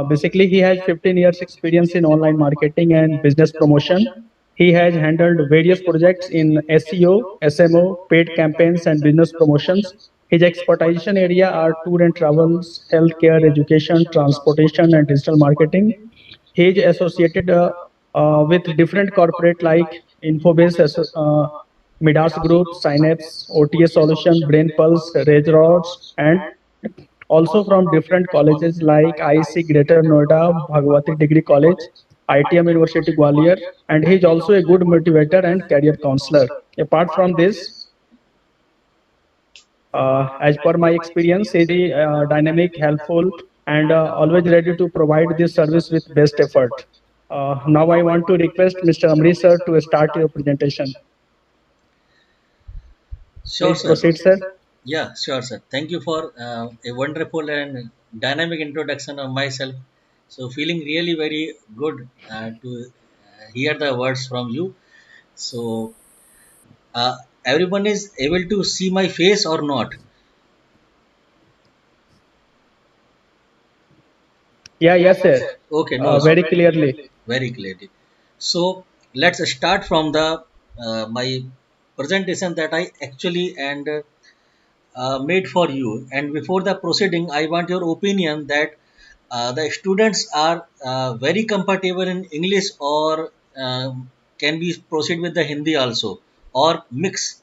Basically, he has 15 years experience in online marketing and business promotion. He has handled various projects in SEO, SMO, paid campaigns, and business promotions. His expertise area are tour and travels, healthcare, education, transportation, and digital marketing. He is associated with different corporate like Infobase, Midas Group, Synapse, OTA Solution, Brain Pulse, Rage Rods, and also from different colleges like IC Greater Noida, Bhagwati Degree College, ITM University Gwalior, and he is also a good motivator and career counselor. Apart from this, as per my experience, he is dynamic, helpful, and always ready to provide this service with best effort. Now I want to request Mr. Amrish sir to start your presentation. Sure, Please sir. proceed, sir. Yeah, sure, sir. Thank you for a wonderful and dynamic introduction of myself. So, feeling really very good to hear the words from you. So, uh, everyone is able to see my face or not? Yeah, yes, sir. Okay, no, Very clearly. very clearly. So, let's start from the my presentation that I actually and made for you. And before the proceeding, I want your opinion that the students are very comfortable in English or can we proceed with the Hindi also or mix.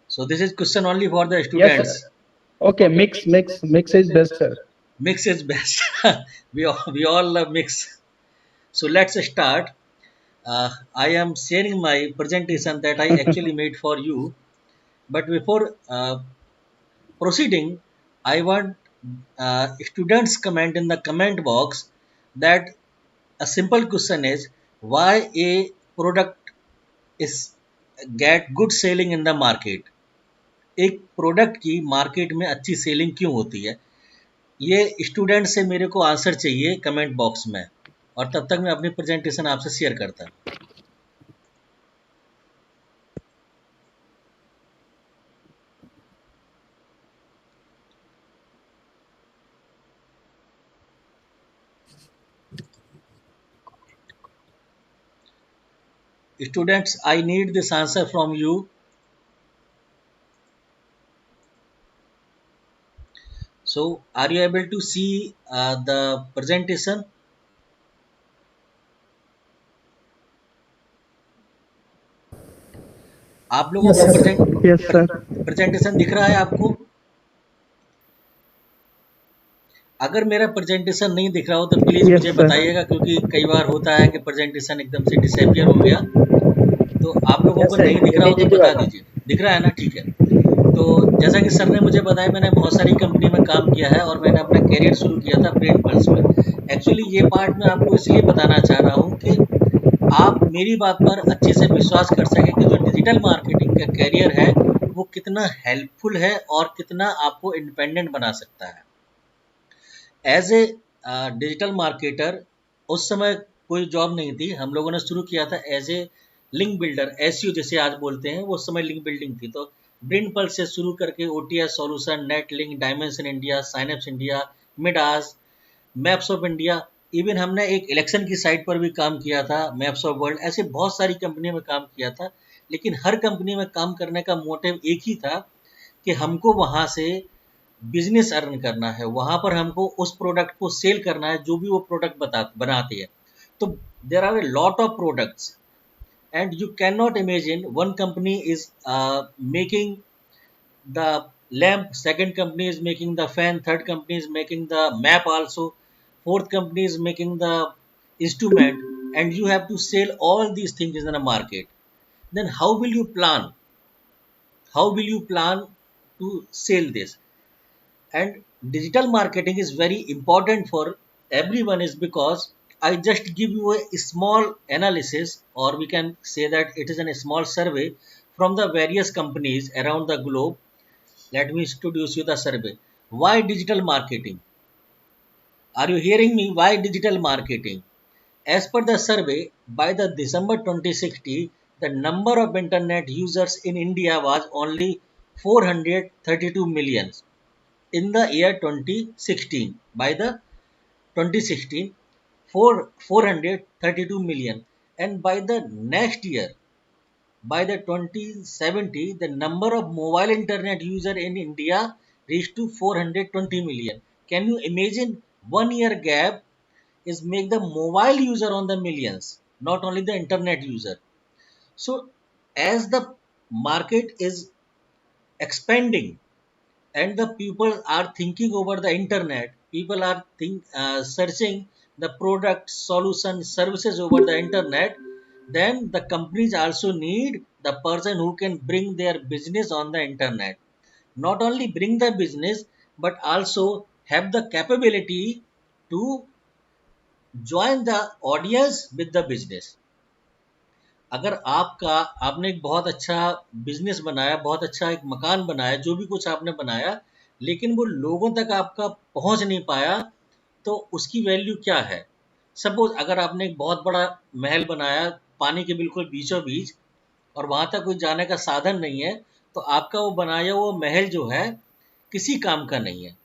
So this is question only for the Yes, sir. students. Okay, mix is best, sir. Mix is best. We all love mix. So let's start. I am sharing my presentation that I actually made for you. But before proceeding, I want students comment in the comment box that a simple question is why a product is get good selling in the market. एक product की market में अच्छी selling क्यों होती है, ये student से मेरे को आंसर चाहिए कमेंट बॉक्स में, और तब तक मैं अपनी प्रेजेंटेशन आपसे शेयर करता हूँ। Students, I need this answer from you. So, are you able to see the presentation? आप लोगों Yes, को sir. Yes, sir. प्रेजेंटेशन दिख रहा है आपको? अगर मेरा प्रेजेंटेशन नहीं दिख रहा हो तो प्लीज Yes, मुझे sir. बताइएगा, क्योंकि कई बार होता है कि प्रेजेंटेशन एकदम से डिसअपियर हो गया। तो आप लोगों को Yes, sir. नहीं दिख रहा हो तो Immediately बता बता. दीजिए। दिख रहा है ना? ठीक है। तो जैसा कि सर ने मुझे बताया, मैंने बहुत सारी कंपनी में काम किया है और मैंने अपना करियर शुरू किया था ब्रेन पल्स में। एक्चुअली ये पार्ट मैं आपको इसलिए बताना चाह रहा हूँ कि आप मेरी बात पर अच्छे से विश्वास कर सकें कि जो डिजिटल मार्केटिंग का करियर है वो कितना हेल्पफुल है और कितना आपको इंडिपेंडेंट बना सकता है। एज ए डिजिटल मार्केटर उस समय कोई जॉब नहीं थी, हम लोगों ने शुरू किया था as a link builder, SEO जिसे आज बोलते हैं, वो उस समय लिंक बिल्डिंग थी। तो ब्रेन पल्स से शुरू करके OTS solution, net link, dimension India, synapses India, Midas, maps of India, even हमने एक इलेक्शन की साइट पर भी काम किया था, मैप्स ऑफ वर्ल्ड, ऐसे बहुत सारी कंपनियों में काम किया था। लेकिन हर कंपनी में काम करने का मोटिव एक ही था कि हमको वहाँ से बिजनेस अर्न करना है, वहाँ पर हमको उस प्रोडक्ट को सेल करना है जो भी वो प्रोडक्ट बनाती है। तो there are a lot of products and you can not imagine one company is making the lamp, second company is making the fan, third company is making the map also, fourth company is making the instrument, and you have to sell all these things in the market. Then how will you plan to sell this? And digital marketing is very important for everyone is because I just give you a small analysis, or we can say that it is a small survey from the various companies around the globe. Let me introduce you the survey. Why digital marketing? Are you hearing me? Why digital marketing? As per the survey, by the December 2060, the number of internet users in India was only 432 million. in the year 2016. By the 2016, 432 million, and by the next year, by the 2070, the number of mobile internet user in India reached to 420 million. Can you imagine? 1 year gap is make the mobile user on the millions, not only the internet user. So as the market is expanding and the people are thinking over the internet, people are searching the product, solution, services over the internet, then the companies also need the person who can bring their business on the internet. Not only bring the business, but also have the capability to join the audience with the business. अगर आपने एक बहुत अच्छा business बनाया, बहुत अच्छा एक मकान बनाया, जो भी कुछ आपने बनाया, लेकिन वो लोगों तक आपका पहुंच नहीं पाया, तो उसकी वैल्यू क्या है? सपोज अगर आपने एक बहुत बड़ा महल बनाया पानी के बिल्कुल बीचों बीच, और वहां तक कोई जाने का साधन नहीं है, तो आपका वो बनाया वो महल जो है किसी काम का नहीं है।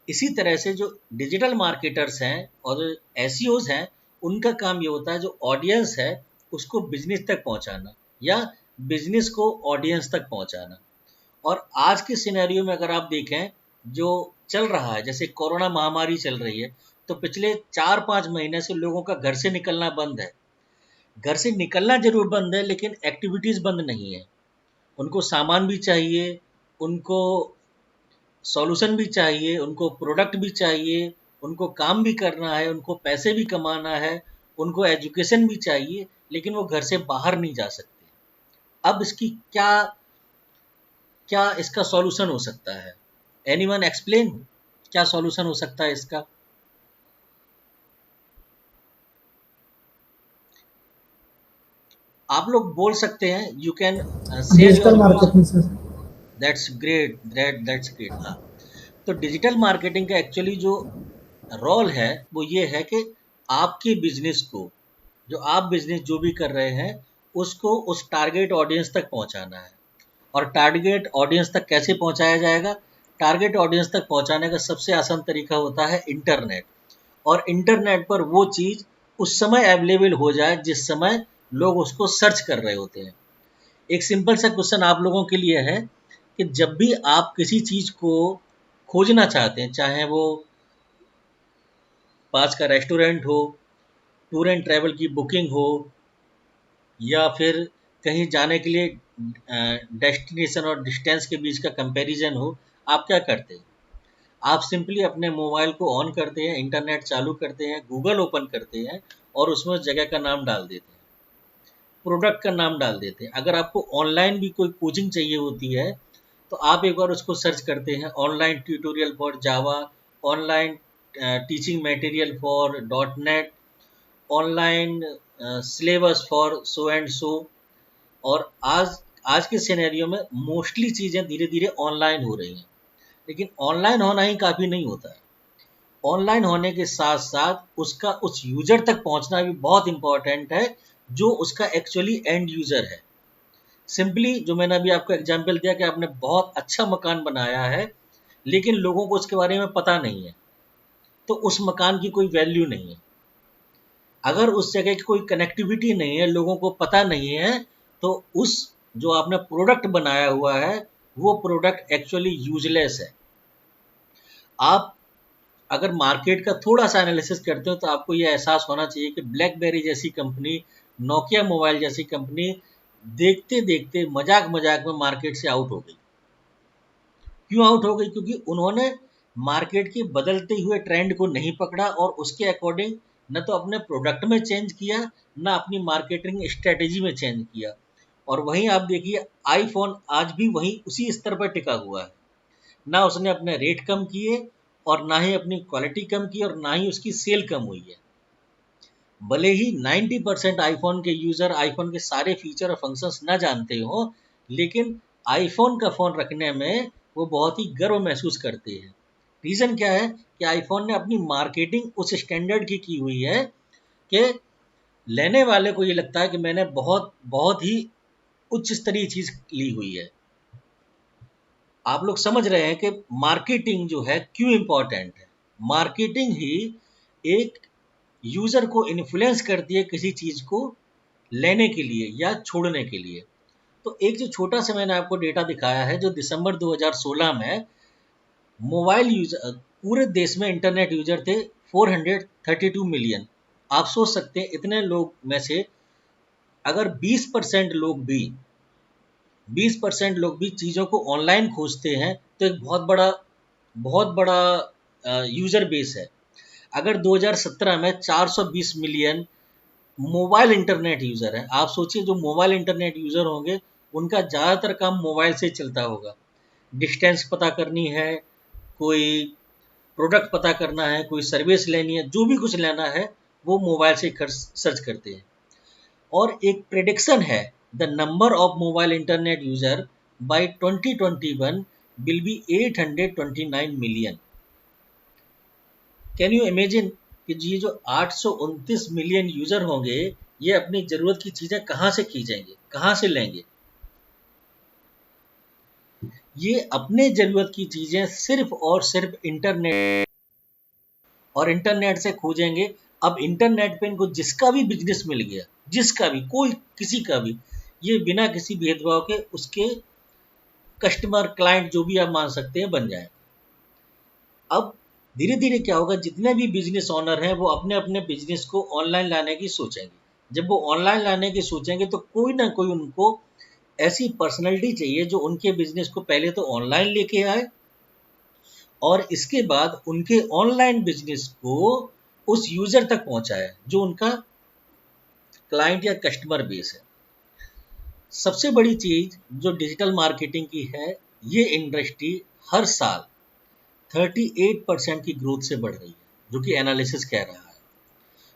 इसी तरह से जो डिजिटल मार्केटर्स हैं और एसईओज हैं, उनका काम ये होता है जो ऑडियंस है उसको बिजनेस तक पहुंचाना, या बिजनेस को ऑडियंस तक पहुंचाना। और आज के सिनेरियो में अगर आप देखें जो चल रहा है, जैसे कोरोना महामारी चल रही है, तो पिछले 4-5 महीने से लोगों का घर से निकलना बंद है। घर से निकलना जरूर बंद है, लेकिन एक्टिविटीज बंद नहीं है। उनको सामान भी चाहिए, उनको सॉल्यूशन भी चाहिए, उनको प्रोडक्ट भी चाहिए, उनको काम भी करना है, उनको पैसे भी कमाना है, उनको एजुकेशन भी चाहिए, लेकिन वो घर से बाहर नहीं जा सकते। अब इसकी क्या क्या इसका सॉल्यूशन हो सकता है? एनीवन एक्सप्लेन, क्या सॉल्यूशन हो सकता है इसका? आप लोग बोल सकते हैं, you can share digital your views. Marketing sir. That's great, that's great. हाँ, तो डिजिटल मार्केटिंग का एक्चुअली जो रोल है वो ये है कि आपके बिजनेस को, जो आप बिजनेस जो भी कर रहे हैं, उसको उस टारगेट ऑडियंस तक पहुंचाना है। और टारगेट ऑडियंस तक कैसे पहुंचाया जाएगा? टारगेट ऑडियंस तक पहुंचाने का सबसे आसान तरीका होता है इंटरनेट। और इंटरनेट पर वो चीज़ उस समय अवेलेबल हो जाए जिस समय लोग उसको सर्च कर रहे होते हैं। एक सिंपल सा क्वेश्चन आप लोगों के लिए है कि जब भी आप किसी चीज़ को खोजना चाहते हैं, चाहे वो पास का रेस्टोरेंट हो, टूर एंड ट्रैवल की बुकिंग हो, या फिर कहीं जाने के लिए डेस्टिनेशन और डिस्टेंस के बीच का कंपैरिजन हो, आप क्या करते हैं? आप सिंपली अपने मोबाइल को ऑन करते हैं, इंटरनेट चालू करते हैं, गूगल ओपन करते हैं और उसमें उस जगह का नाम डाल देते हैं, प्रोडक्ट का नाम डाल देते हैं। अगर आपको ऑनलाइन भी कोई कोचिंग चाहिए होती है, तो आप एक बार उसको सर्च करते हैं, online tutorial for Java, online teaching material for dot net, online syllabus for so and so. और आज आज के सिनेरियो में मोस्टली चीज़ें धीरे धीरे ऑनलाइन हो रही हैं, लेकिन ऑनलाइन होना ही काफ़ी नहीं होता है। ऑनलाइन होने के साथ साथ उसका उस यूजर तक पहुंचना भी बहुत इंपॉर्टेंट है, जो उसका एक्चुअली एंड यूजर है। सिंपली जो मैंने अभी आपको एग्जांपल दिया कि आपने बहुत अच्छा मकान बनाया है, लेकिन लोगों को उसके बारे में पता नहीं है, तो उस मकान की कोई वैल्यू नहीं है। अगर उस जगह की कोई कनेक्टिविटी नहीं है, लोगों को पता नहीं है, तो उस जो आपने प्रोडक्ट बनाया हुआ है वो प्रोडक्ट एक्चुअली यूजलेस है। आप अगर मार्केट का थोड़ा सा एनालिसिस करते हो तो आपको ये एहसास होना चाहिए कि ब्लैकबेरी जैसी कंपनी, नोकिया मोबाइल जैसी कंपनी देखते देखते मजाक मजाक में मार्केट से आउट हो गई। क्यों आउट हो गई? क्योंकि उन्होंने मार्केट के बदलते हुए ट्रेंड को नहीं पकड़ा और उसके अकॉर्डिंग न तो अपने प्रोडक्ट में चेंज किया, न अपनी मार्केटिंग स्ट्रेटेजी में चेंज किया। और वहीं आप देखिए आईफोन आज भी वहीं उसी स्तर पर टिका हुआ है। ना उसने अपने रेट कम किए, और ना ही अपनी क्वालिटी कम की, और ना ही उसकी सेल कम हुई है। भले ही 90% आईफोन के यूज़र आईफोन के सारे फीचर और फंक्शंस ना जानते हो, लेकिन आईफोन का फ़ोन रखने में वो बहुत ही गर्व महसूस करते हैं। रीज़न क्या है कि आईफोन ने अपनी मार्केटिंग उस स्टैंडर्ड की हुई है कि लेने वाले को ये लगता है कि मैंने बहुत बहुत ही उच्च स्तरीय चीज़ ली हुई है। आप लोग समझ रहे हैं कि मार्केटिंग जो है क्यों इम्पोर्टेंट है। मार्केटिंग ही एक यूजर को इन्फ्लुएंस करती है किसी चीज को लेने के लिए या छोड़ने के लिए। तो एक जो छोटा सा मैंने आपको डेटा दिखाया है, जो दिसंबर 2016 में मोबाइल यूजर पूरे देश में इंटरनेट यूजर थे 432 मिलियन। आप सोच सकते हैं इतने लोग में से अगर 20% लोग भी चीज़ों को ऑनलाइन खोजते हैं तो एक बहुत बड़ा यूजर बेस है। अगर 2017 में 420 मिलियन मोबाइल इंटरनेट यूजर है, आप सोचिए जो मोबाइल इंटरनेट यूजर होंगे उनका ज़्यादातर काम मोबाइल से ही चलता होगा। डिस्टेंस पता करनी है, कोई प्रोडक्ट पता करना है, कोई सर्विस लेनी है, जो भी कुछ लेना है वो मोबाइल से सर्च करते हैं। और एक प्रेडिक्शन है, the number of mobile internet user by 2021 will be 829 million. Can you imagine कि ये जो 829 मिलियन यूजर होंगे, ये अपनी जरूरत की चीजें कहाँ से खींचेंगे, कहाँ से लेंगे? ये अपने जरूरत की चीजें सिर्फ और सिर्फ इंटरनेट से खोजेंगे। अब इंटरनेट पे इनको जिसका भी बिजनेस मिल गया, जिसका भी, कोई किसी का भी, ये बिना किसी भेदभाव के उसके कस्टमर, क्लाइंट, जो भी आप मान सकते हैं, बन जाए। अब धीरे धीरे क्या होगा, जितने भी बिजनेस ओनर हैं वो अपने अपने बिजनेस को ऑनलाइन लाने की सोचेंगे। जब वो ऑनलाइन लाने की सोचेंगे तो कोई ना कोई उनको ऐसी पर्सनैलिटी चाहिए जो उनके बिजनेस को पहले तो ऑनलाइन लेके आए और इसके बाद उनके ऑनलाइन बिजनेस को उस यूजर तक पहुंचाए जो उनका क्लाइंट या कस्टमर बेस है। सबसे बड़ी चीज जो डिजिटल मार्केटिंग की है, ये इंडस्ट्री हर साल 38% की ग्रोथ से बढ़ रही है, जो कि एनालिसिस कह रहा है।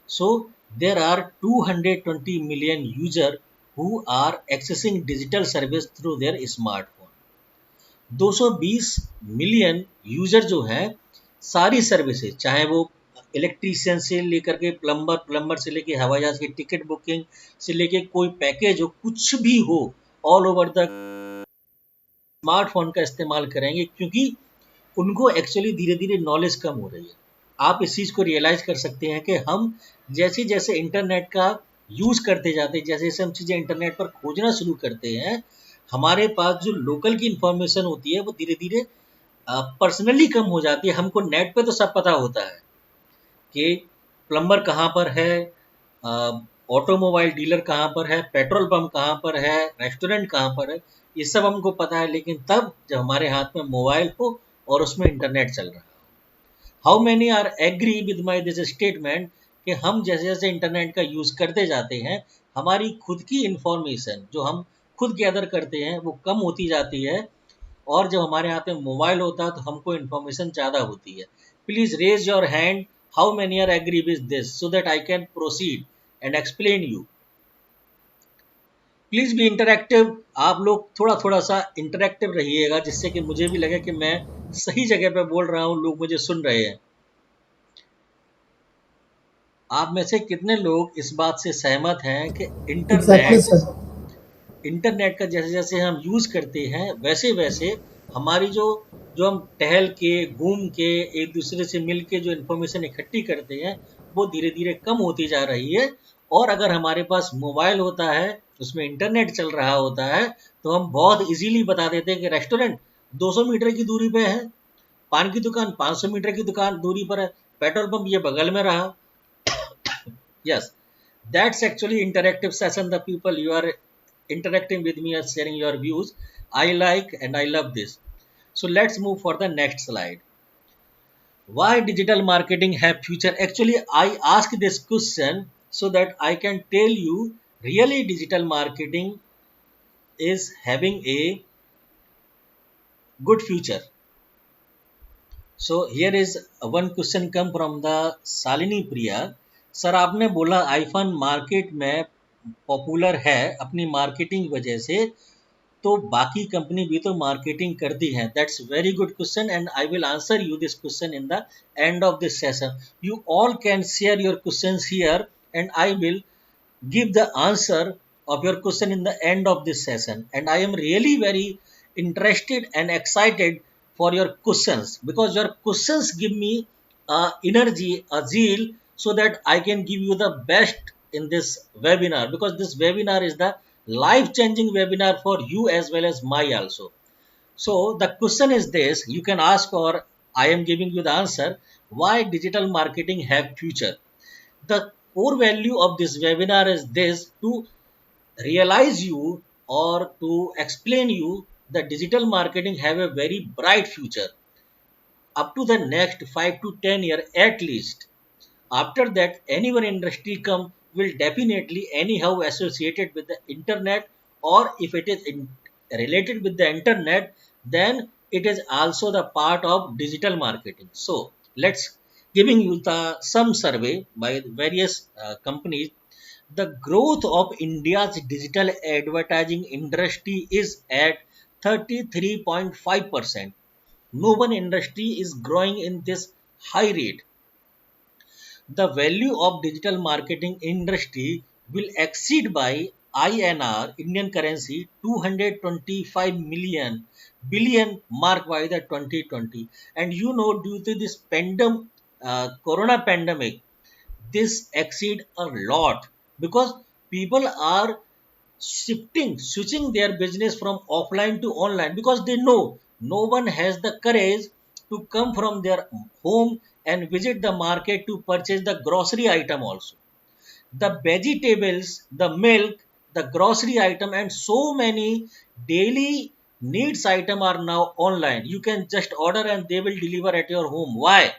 So there are 220 million user who are accessing digital service through their smartphone. 220 million user जो हैं सारी सर्विसेज, चाहे वो इलेक्ट्रीशियन से लेकर के प्लम्बर से लेके हवाई जहाज की टिकट बुकिंग से लेके कोई पैकेज हो, कुछ भी हो, ऑल ओवर द स्मार्टफोन का इस्तेमाल करेंगे, क्योंकि उनको एक्चुअली धीरे धीरे नॉलेज कम हो रही है। आप इस चीज़ को रियलाइज कर सकते हैं कि हम जैसे जैसे इंटरनेट का यूज़ करते जाते हैं, जैसे जैसे हम चीज़ें इंटरनेट पर खोजना शुरू करते हैं, हमारे पास जो लोकल की इंफॉर्मेशन होती है वो धीरे धीरे पर्सनली कम हो जाती है। हमको नेट पे तो सब पता होता है कि प्लम्बर कहाँ पर है, ऑटोमोबाइल डीलर कहाँ पर है, पेट्रोल पंप कहाँ पर है, रेस्टोरेंट कहाँ पर है, ये सब हमको पता है। लेकिन तब जब हमारे हाथ में मोबाइल हो और उसमें इंटरनेट चल रहा हो। How many are agree with my this statement कि हम जैसे जैसे इंटरनेट का यूज़ करते जाते हैं, हमारी खुद की इंफॉर्मेशन जो हम खुद गैदर करते हैं वो कम होती जाती है, और जब हमारे हाथ में मोबाइल होता है तो हमको इन्फॉर्मेशन ज़्यादा होती है। Please raise your hand, how many are agree with this, so that I can proceed and explain you. Please be interactive. आप लोग थोड़ा थोड़ा सा इंटरैक्टिव रहिएगा, जिससे कि मुझे भी लगे कि मैं सही जगह पे बोल रहा हूँ, लोग मुझे सुन रहे हैं। आप में से कितने लोग इस बात से सहमत हैं कि एग्जैक्टली सर। इंटरनेट का जैसे जैसे हम यूज़ करते हैं वैसे वैसे हमारी जो जो हम टहल के, घूम के, एक दूसरे से मिल के जो इन्फॉर्मेशन इकट्ठी करते हैं वो धीरे धीरे कम होती जा रही है। और अगर हमारे पास मोबाइल होता है, उसमें इंटरनेट चल रहा होता है, तो हम बहुत इजीली बता देते हैं कि रेस्टोरेंट 200 मीटर की दूरी पे है, पान की दुकान 500 मीटर की दुकान दूरी पर है, पेट्रोल पंप ये बगल में रहा। Yes, that's actually interactive session. The people you are interacting with me are sharing your views. I like and I love this. So let's move for the next slide. Why digital marketing have future? Actually, I ask this question so that I can tell you really digital marketing is having a good future. So here is one question come from the Salini Priya. Sir आपने बोला iPhone market में popular है अपनी marketing वजह से, तो बाकी company भी तो मार्केटिंग करती है। That's very good question and I will answer you this question in the end of this session. You all can share your questions here and I will give the answer of your question in the end of this session, and I am really very interested and excited for your questions, because your questions give me energy, a zeal, so that I can give you the best in this webinar, because this webinar is the life changing webinar for you as well as my also. So the question is this, you can ask or I am giving you the answer. Why digital marketing have future? The core value of this webinar is this, to realize you or to explain you that digital marketing have a very bright future up to the next 5 to 10 year at least. After that, any one industry come will definitely anyhow associated with the internet, or if it is related with the internet, then it is also the part of digital marketing. So let's giving you the some survey by various companies. The growth of India's digital advertising industry is at 33.5%. No one industry is growing in this high rate. The value of digital marketing industry will exceed by INR, Indian currency, 225 million billion mark by the 2020. And you know, due to this corona pandemic, this exceed a lot, because people are switching their business from offline to online, because they know no one has the courage to come from their home and visit the market to purchase the grocery item also. The vegetables, the milk, the grocery item, and so many daily needs item are now online. You can just order and they will deliver at your home. Why?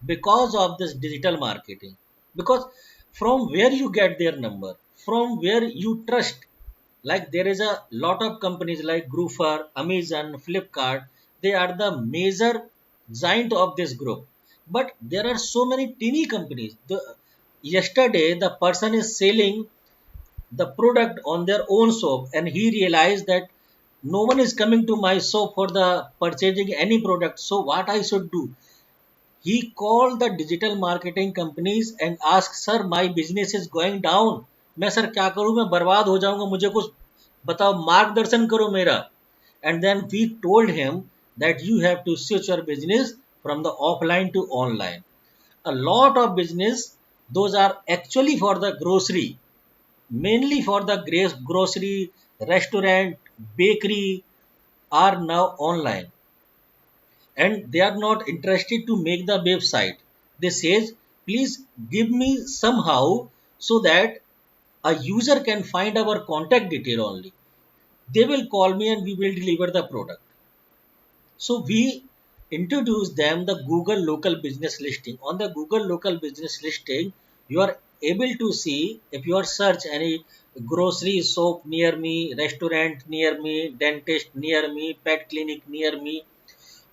Because of this digital marketing. Because from where you get their number, from where you trust, like there is a lot of companies like Groofer, Amazon, Flipkart, they are the major giant of this group. But there are so many teeny companies. Yesterday, the person is selling the product on their own shop, and he realized that no one is coming to my shop for the purchasing any product. So what I should do? He called the digital marketing companies and asked, sir, my business is going down. मैं sir क्या करूं, मैं बर्बाद हो जाऊंगा, मुझे कुछ बताओ, मार्गदर्शन करो मेरा. And then we told him that you have to switch your business from the offline to online. A lot of business, those are actually for the grocery, mainly for the grocery, restaurant, bakery are now online, and they are not interested to make the website. They says, please give me somehow so that a user can find our contact detail only. They will call me and we will deliver the product. So we introduce them the Google local business listing. On the Google local business listing, you are able to see, if you are search any grocery shop near me, restaurant near me, dentist near me, pet clinic near me,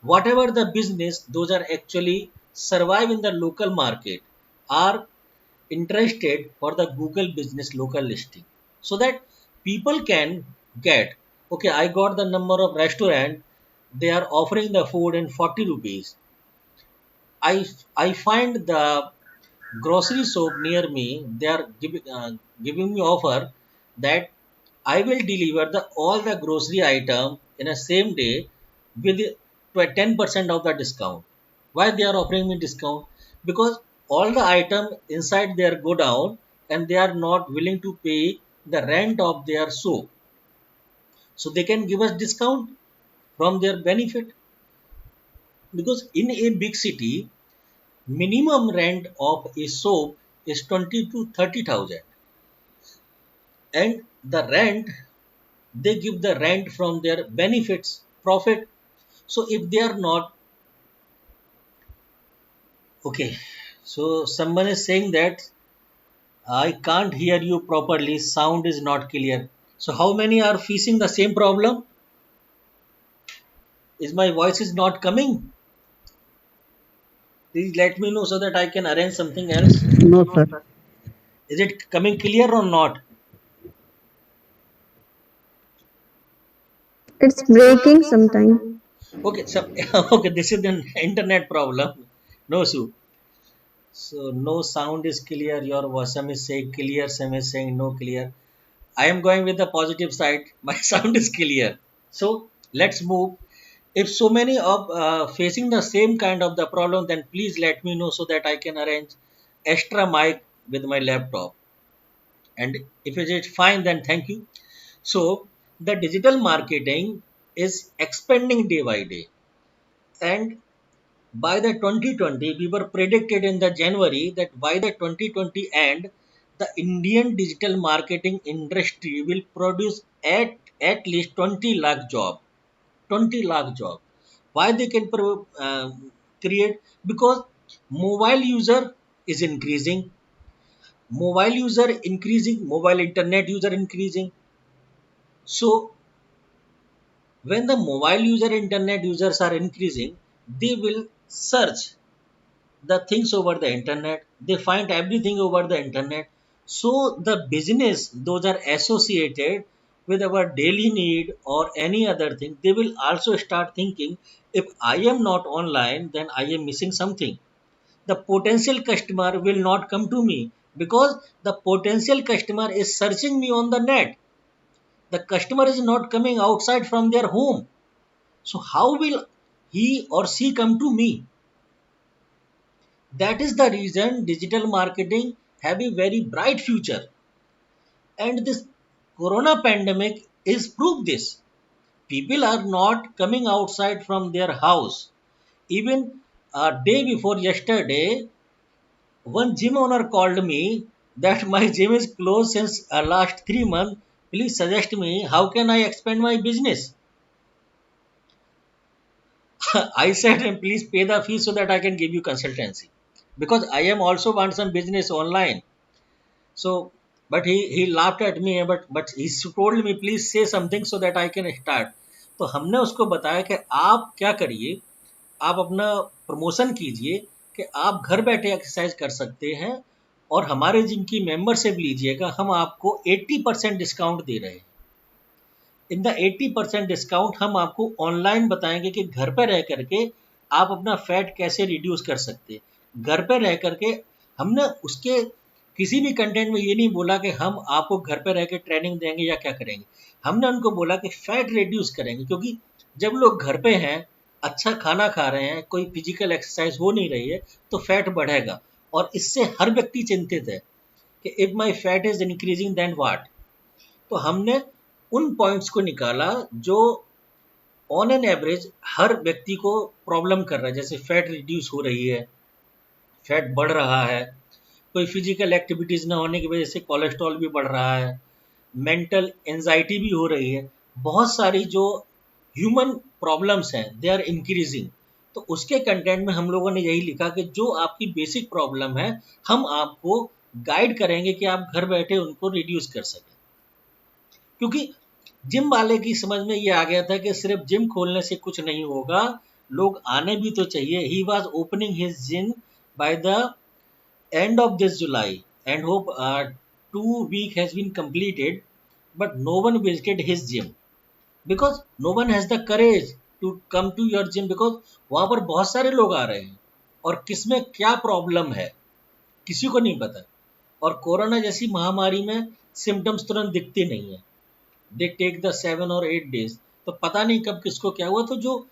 whatever the business, those are actually survive in the local market, are interested for the Google business local listing, so that people can get, okay, I got the number of restaurant, they are offering the food in 40 rupees. I find the grocery shop near me, they are giving me offer that I will deliver the all the grocery item in a same day with 10% of the discount. Why they are offering me discount? Because all the item inside their go down, and they are not willing to pay the rent of their shop. So they can give us discount from their benefit, because in a big city, minimum rent of a shop is 20 to 30,000, and the rent, they give the rent from their benefits profit. So if they are not okay, so someone is saying that I can't hear you properly, sound is not clear. So how many are facing the same problem? Is my voice is not coming? Please let me know so that I can arrange something else. No, sir. Is it coming clear or not? It's breaking sometime. Okay, so okay, this is an internet problem. No, Sue. So no sound is clear. Your Wasam is saying clear. Sam is saying no clear. I am going with the positive side. My sound is clear. So Let's move. If so many of facing the same kind of the problem, then please let me know so that I can arrange extra mic with my laptop. And if it is fine, then thank you. So the digital marketing is expanding day by day, and by the 2020, we were predicted in the January that by the 2020 end, the Indian digital marketing industry will produce at least 20 lakh job. 20 lakh job. Why they can create? Because mobile user is increasing. Mobile user increasing. Mobile internet user increasing. So when the mobile user internet users are increasing, they will search the things over the internet, they find everything over the internet. So the business those are associated with our daily need or any other thing, they will also start thinking, if I am not online, then I am missing something. The potential customer will not come to me because the potential customer is searching me on the net. The customer is not coming outside from their home, so how will he or she come to me? That is the reason digital marketing have a very bright future. And this corona pandemic is proof this. People are not coming outside from their house. Even a day before yesterday, one gym owner called me that my gym is closed since last 3 months. Please suggest me how can I expand my business. I said, and please pay the fee so that I can give you consultancy, because I am also want some business online. So, but he laughed at me, but he told me please say something so that I can start. तो हमने उसको बताया कि आप क्या करिए, आप अपना प्रमोशन कीजिए कि आप घर बैठे एक्सरसाइज कर सकते हैं और हमारे जिम की मेंबरशिप लीजिएगा, हम आपको 80% डिस्काउंट दे रहे हैं। इन द 80% डिस्काउंट हम आपको ऑनलाइन बताएंगे कि घर पर रह करके आप अपना फैट कैसे रिड्यूस कर सकते हैं। घर पर रह करके हमने उसके किसी भी कंटेंट में ये नहीं बोला कि हम आपको घर पर रह के ट्रेनिंग देंगे या क्या करेंगे। हमने उनको बोला कि फैट रिड्यूस करेंगे, क्योंकि जब लोग घर पे हैं, अच्छा खाना खा रहे हैं, कोई फिजिकल एक्सरसाइज हो नहीं रही है, तो फैट बढ़ेगा। और इससे हर व्यक्ति चिंतित है कि if my fat is increasing then what. तो हमने उन पॉइंट्स को निकाला जो ऑन एन एवरेज हर व्यक्ति को प्रॉब्लम कर रहा है, जैसे फैट रिड्यूस हो रही है, फैट बढ़ रहा है, कोई फिजिकल एक्टिविटीज ना होने की वजह से कोलेस्ट्रॉल भी बढ़ रहा है, मेंटल एंजाइटी भी हो रही है, बहुत सारी जो ह्यूमन प्रॉब्लम्स हैं दे आर इंक्रीजिंग। तो उसके कंटेंट में हम लोगों ने यही लिखा कि जो आपकी बेसिक प्रॉब्लम है हम आपको गाइड करेंगे कि आप घर बैठे उनको रिड्यूस कर सकें। क्योंकि जिम वाले की समझ में ये आ गया था कि सिर्फ जिम खोलने से कुछ नहीं होगा, लोग आने भी तो चाहिए। He was opening his gym by the end of this July and hope 2 week has been completed, but no one visited his gym because no one has the courage to come to your gym, because वहाँ पर बहुत सारे लोग आ रहे हैं और किसमें क्या प्रॉब्लम है किसी को नहीं पता। और कोरोना जैसी महामारी में सिम्टम्स तुरंत दिखते नहीं है, they take the 7 or 8 days, तो पता नहीं कब किसको क्या हुआ। तो जो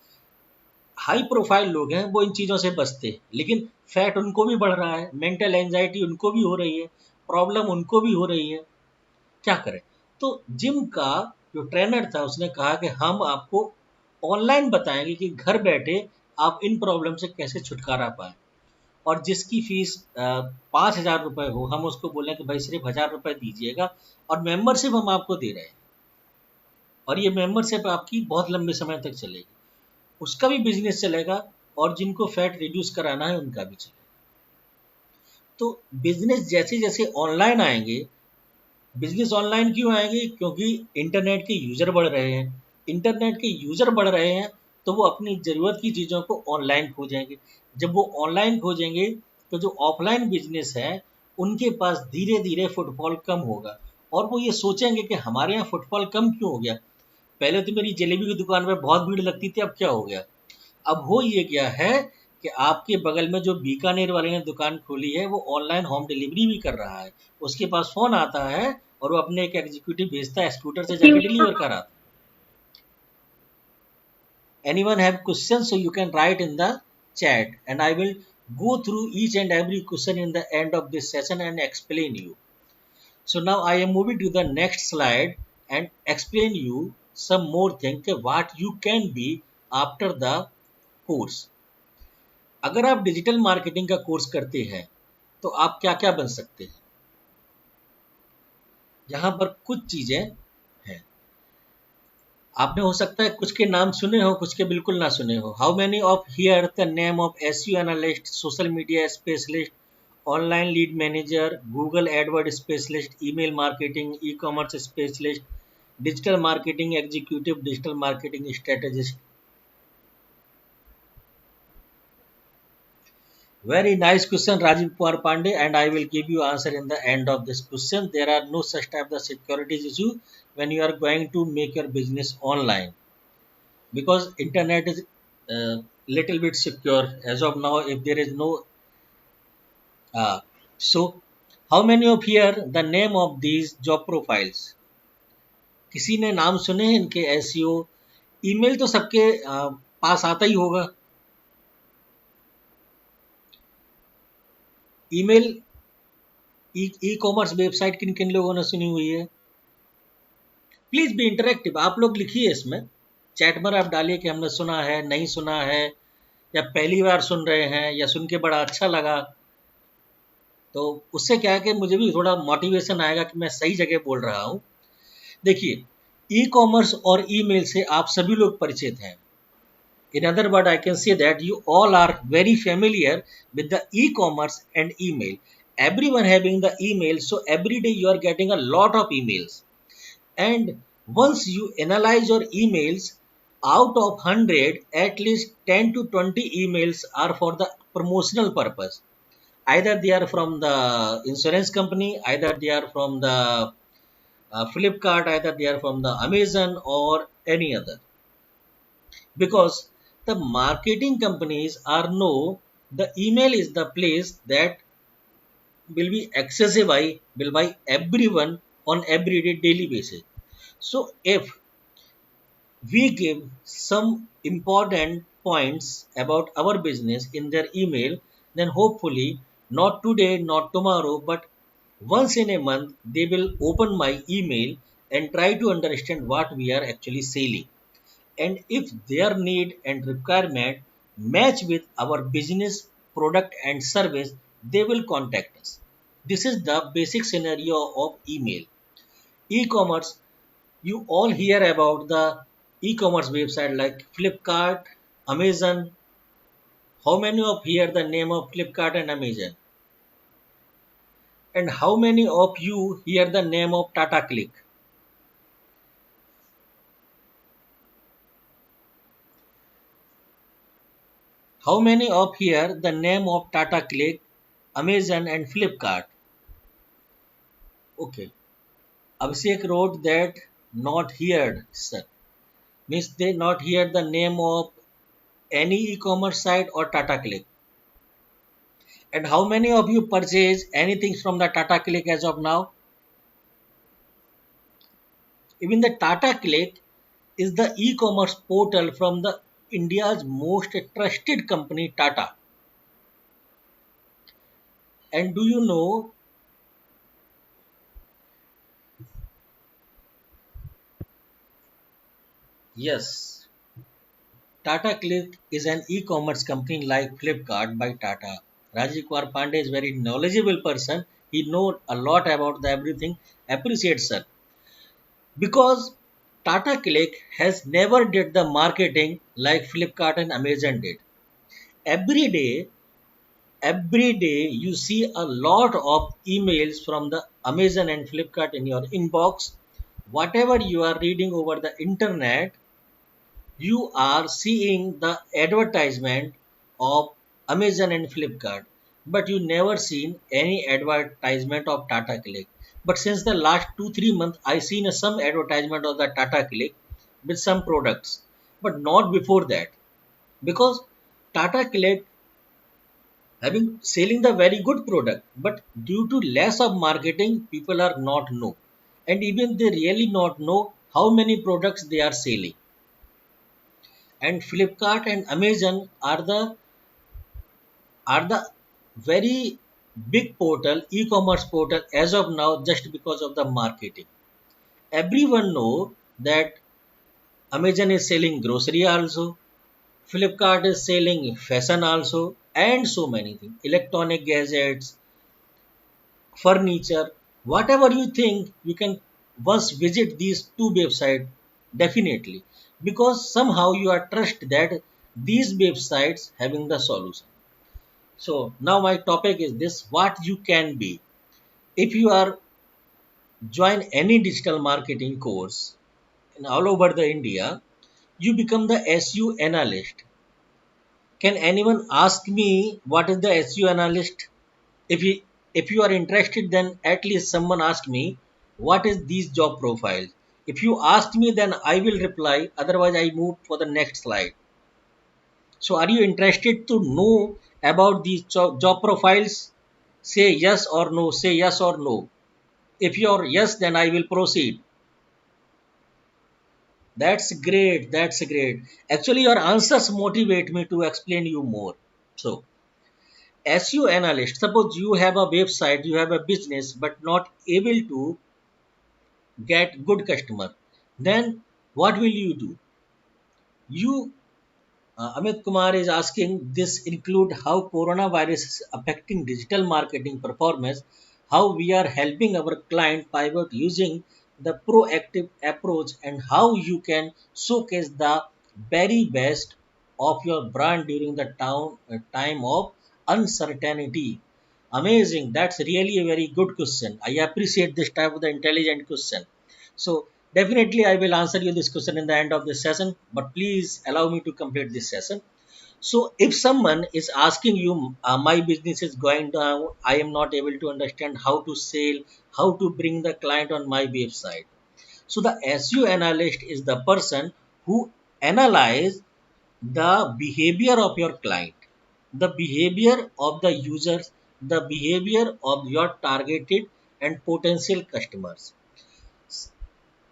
हाई प्रोफाइल लोग हैं वो इन चीज़ों से बचते हैं, लेकिन फैट उनको भी बढ़ रहा है, मेंटल एंजाइटी उनको भी हो रही है, प्रॉब्लम उनको भी हो रही है, क्या करें। तो जिम का जो ट्रेनर था उसने कहा कि हम आपको ऑनलाइन बताएंगे कि घर बैठे आप इन प्रॉब्लम से कैसे छुटकारा पाएँ। और जिसकी फीस 5,000 रुपये हो, हम उसको बोले कि भाई सिर्फ 1,000 रुपये दीजिएगा और मेंबरशिप हम आपको दे रहे हैं, और ये मेंबरशिप आपकी बहुत लंबे समय तक चलेगी, उसका भी बिजनेस चलेगा और जिनको फैट रिड्यूस कराना है उनका भी चलेगा। तो बिजनेस जैसे जैसे ऑनलाइन आएंगे, बिजनेस ऑनलाइन क्यों आएंगे? क्योंकि इंटरनेट के यूज़र बढ़ रहे हैं। इंटरनेट के यूज़र बढ़ रहे हैं तो वो अपनी ज़रूरत की चीज़ों को ऑनलाइन खोजेंगे। जब वो ऑनलाइन खोजेंगे तो जो ऑफलाइन बिजनेस है उनके पास धीरे धीरे फुटफॉल कम होगा, और वो ये सोचेंगे कि हमारे यहाँ फुटफॉल कम क्यों हो गया, पहले तो मेरी जलेबी की दुकान में बहुत भीड़ लगती थी, अब क्या हो गया। अब हो ये गया है कि आपके बगल में जो बीकानेर वाले ने दुकान खोली है वो ऑनलाइन होम डिलीवरी भी कर रहा है। उसके पास फ़ोन आता है और वो अपने एक एग्जीक्यूटिव भेजता है, स्कूटर से जाके डिलीवर कराता है। Anyone have questions, so you can write in the chat, and I will go through each and every question in the end of this session and explain you. So now I am moving to the next slide and explain you some more thing कि what you can be after the course. अगर आप digital marketing का course करते हैं तो आप क्या क्या बन सकते हैं. यहाँ पर कुछ चीजें हैं. आपने हो सकता है कुछ के नाम सुने हो, कुछ के बिल्कुल ना सुने हो. How many of here the name of SEO analyst, social media specialist, online lead manager, Google Edward specialist, email marketing, e commerce specialist, digital marketing executive, digital marketing strategist. Very nice question, Rajiv Kumar Pandey, and I will give you answer in the end of this question. There are no such type of securities issue when you are going to make your business online, because internet is little bit secure as of now. If there is no so how many of here the name of these job profiles? किसी ने नाम सुने हैं इनके SEO? Email तो सबके पास आता ही होगा. ईमेल ई कॉमर्स वेबसाइट किन किन लोगों ने सुनी हुई है? Please be interactive. आप लोग लिखिए इसमें चैट में, आप डालिए कि हमने सुना है, नहीं सुना है, या पहली बार सुन रहे हैं, या सुन के बड़ा अच्छा लगा. तो उससे क्या है कि मुझे भी थोड़ा मोटिवेशन आएगा कि मैं सही जगह बोल रहा हूँ. देखिए, ई कॉमर्स और ईमेल से आप सभी लोग परिचित हैं. In other words, I can say that you all are very familiar with the e-commerce and email. Everyone having the email, so every day you are getting a lot of emails. And once you analyze your emails, out of 100, at least 10 to 20 emails are for the promotional purpose. Either they are from the insurance company, either they are from the Flipkart, either they are from the Amazon or any other. Because the marketing companies are know the email is the place that will be accessible by everyone on everyday daily basis. So if we give some important points about our business in their email, then hopefully not today, not tomorrow, but once in a month they will open my email and try to understand what we are actually selling. And if their need and requirement match with our business, product and service, they will contact us. This is the basic scenario of email. E-commerce, you all hear about the e-commerce website like Flipkart, Amazon. How many of here the name of Flipkart and Amazon? And how many of you hear the name of Tata Click? How many of here the name of Tata Click, Amazon and Flipkart? Okay. Abhishek wrote that not heard, sir. Means they not hear the name of any e-commerce site or Tata Click. And how many of you purchase anything from the Tata Click as of now? Even the Tata Click is the e-commerce portal from the India's most trusted company, Tata. And do you know, yes, Tata Click is an e-commerce company like Flipkart by Tata. Rajiv Kumar Pandey is very knowledgeable person. He knows a lot about the everything. Appreciate, sir. Because Tata Click has never did the marketing like Flipkart and Amazon did. Every day you see a lot of emails from the Amazon and Flipkart in your inbox. Whatever you are reading over the internet, you are seeing the advertisement of Amazon and Flipkart, but you never seen any advertisement of Tata Click. But since the last 2-3 months, I seen some advertisement of the Tata Click with some products, but not before that, because Tata Click having selling the very good product, but due to less of marketing, people are not know, and even they really not know how many products they are selling. And Flipkart and Amazon are the very big portal, e-commerce portal as of now, just because of the marketing. Everyone know that Amazon is selling grocery also, Flipkart is selling fashion also, and so many things, electronic gadgets, furniture, whatever you think, you can once visit these two websites definitely, because somehow you are trust that these websites having the solution. So now my topic is this: what you can be if you are join any digital marketing course in all over the India. You become the SU analyst. Can anyone ask me what is the SU analyst? If you are interested, then at least someone ask me what is these job profiles. If you ask me, then I will reply. Otherwise, I move for the next slide. So, are you interested to know about these job profiles? Say yes or no. Say yes or no. If you're yes, then I will proceed. That's great. That's great. Actually, your answers motivate me to explain you more. So, SEO analyst, suppose you have a website, you have a business, but not able to get good customer. Then what will you do? You, Amit Kumar is asking, this include how coronavirus is affecting digital marketing performance, how we are helping our client pivot using the proactive approach, and how you can showcase the very best of your brand during the time of uncertainty. Amazing. That's really a very good question. I appreciate this type of the intelligent question. So definitely I will answer you this question in the end of this session, but please allow me to complete this session. So if someone is asking you, my business is going down, I am not able to understand how to sell, how to bring the client on my website. So the SEO analyst is the person who analyze the behavior of your client, the behavior of the users, the behavior of your targeted and potential customers.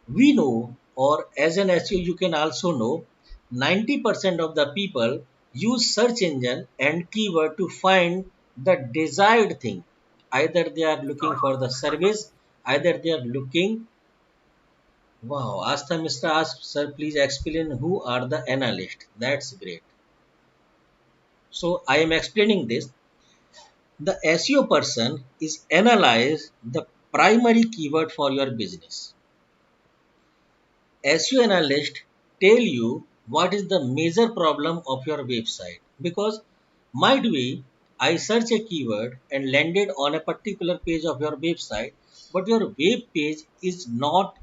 We know, or as an SEO you can also know, 90% of the people use search engine and keyword to find the desired thing. Either they are looking for the service, either they are looking. Wow, Asta Mr. asked, sir, please explain who are the analysts. That's great. So I am explaining this. The SEO person is analyze the primary keyword for your business. SEO analyst tell you what is the major problem of your website, because might be I search a keyword and landed on a particular page of your website, but your web page is not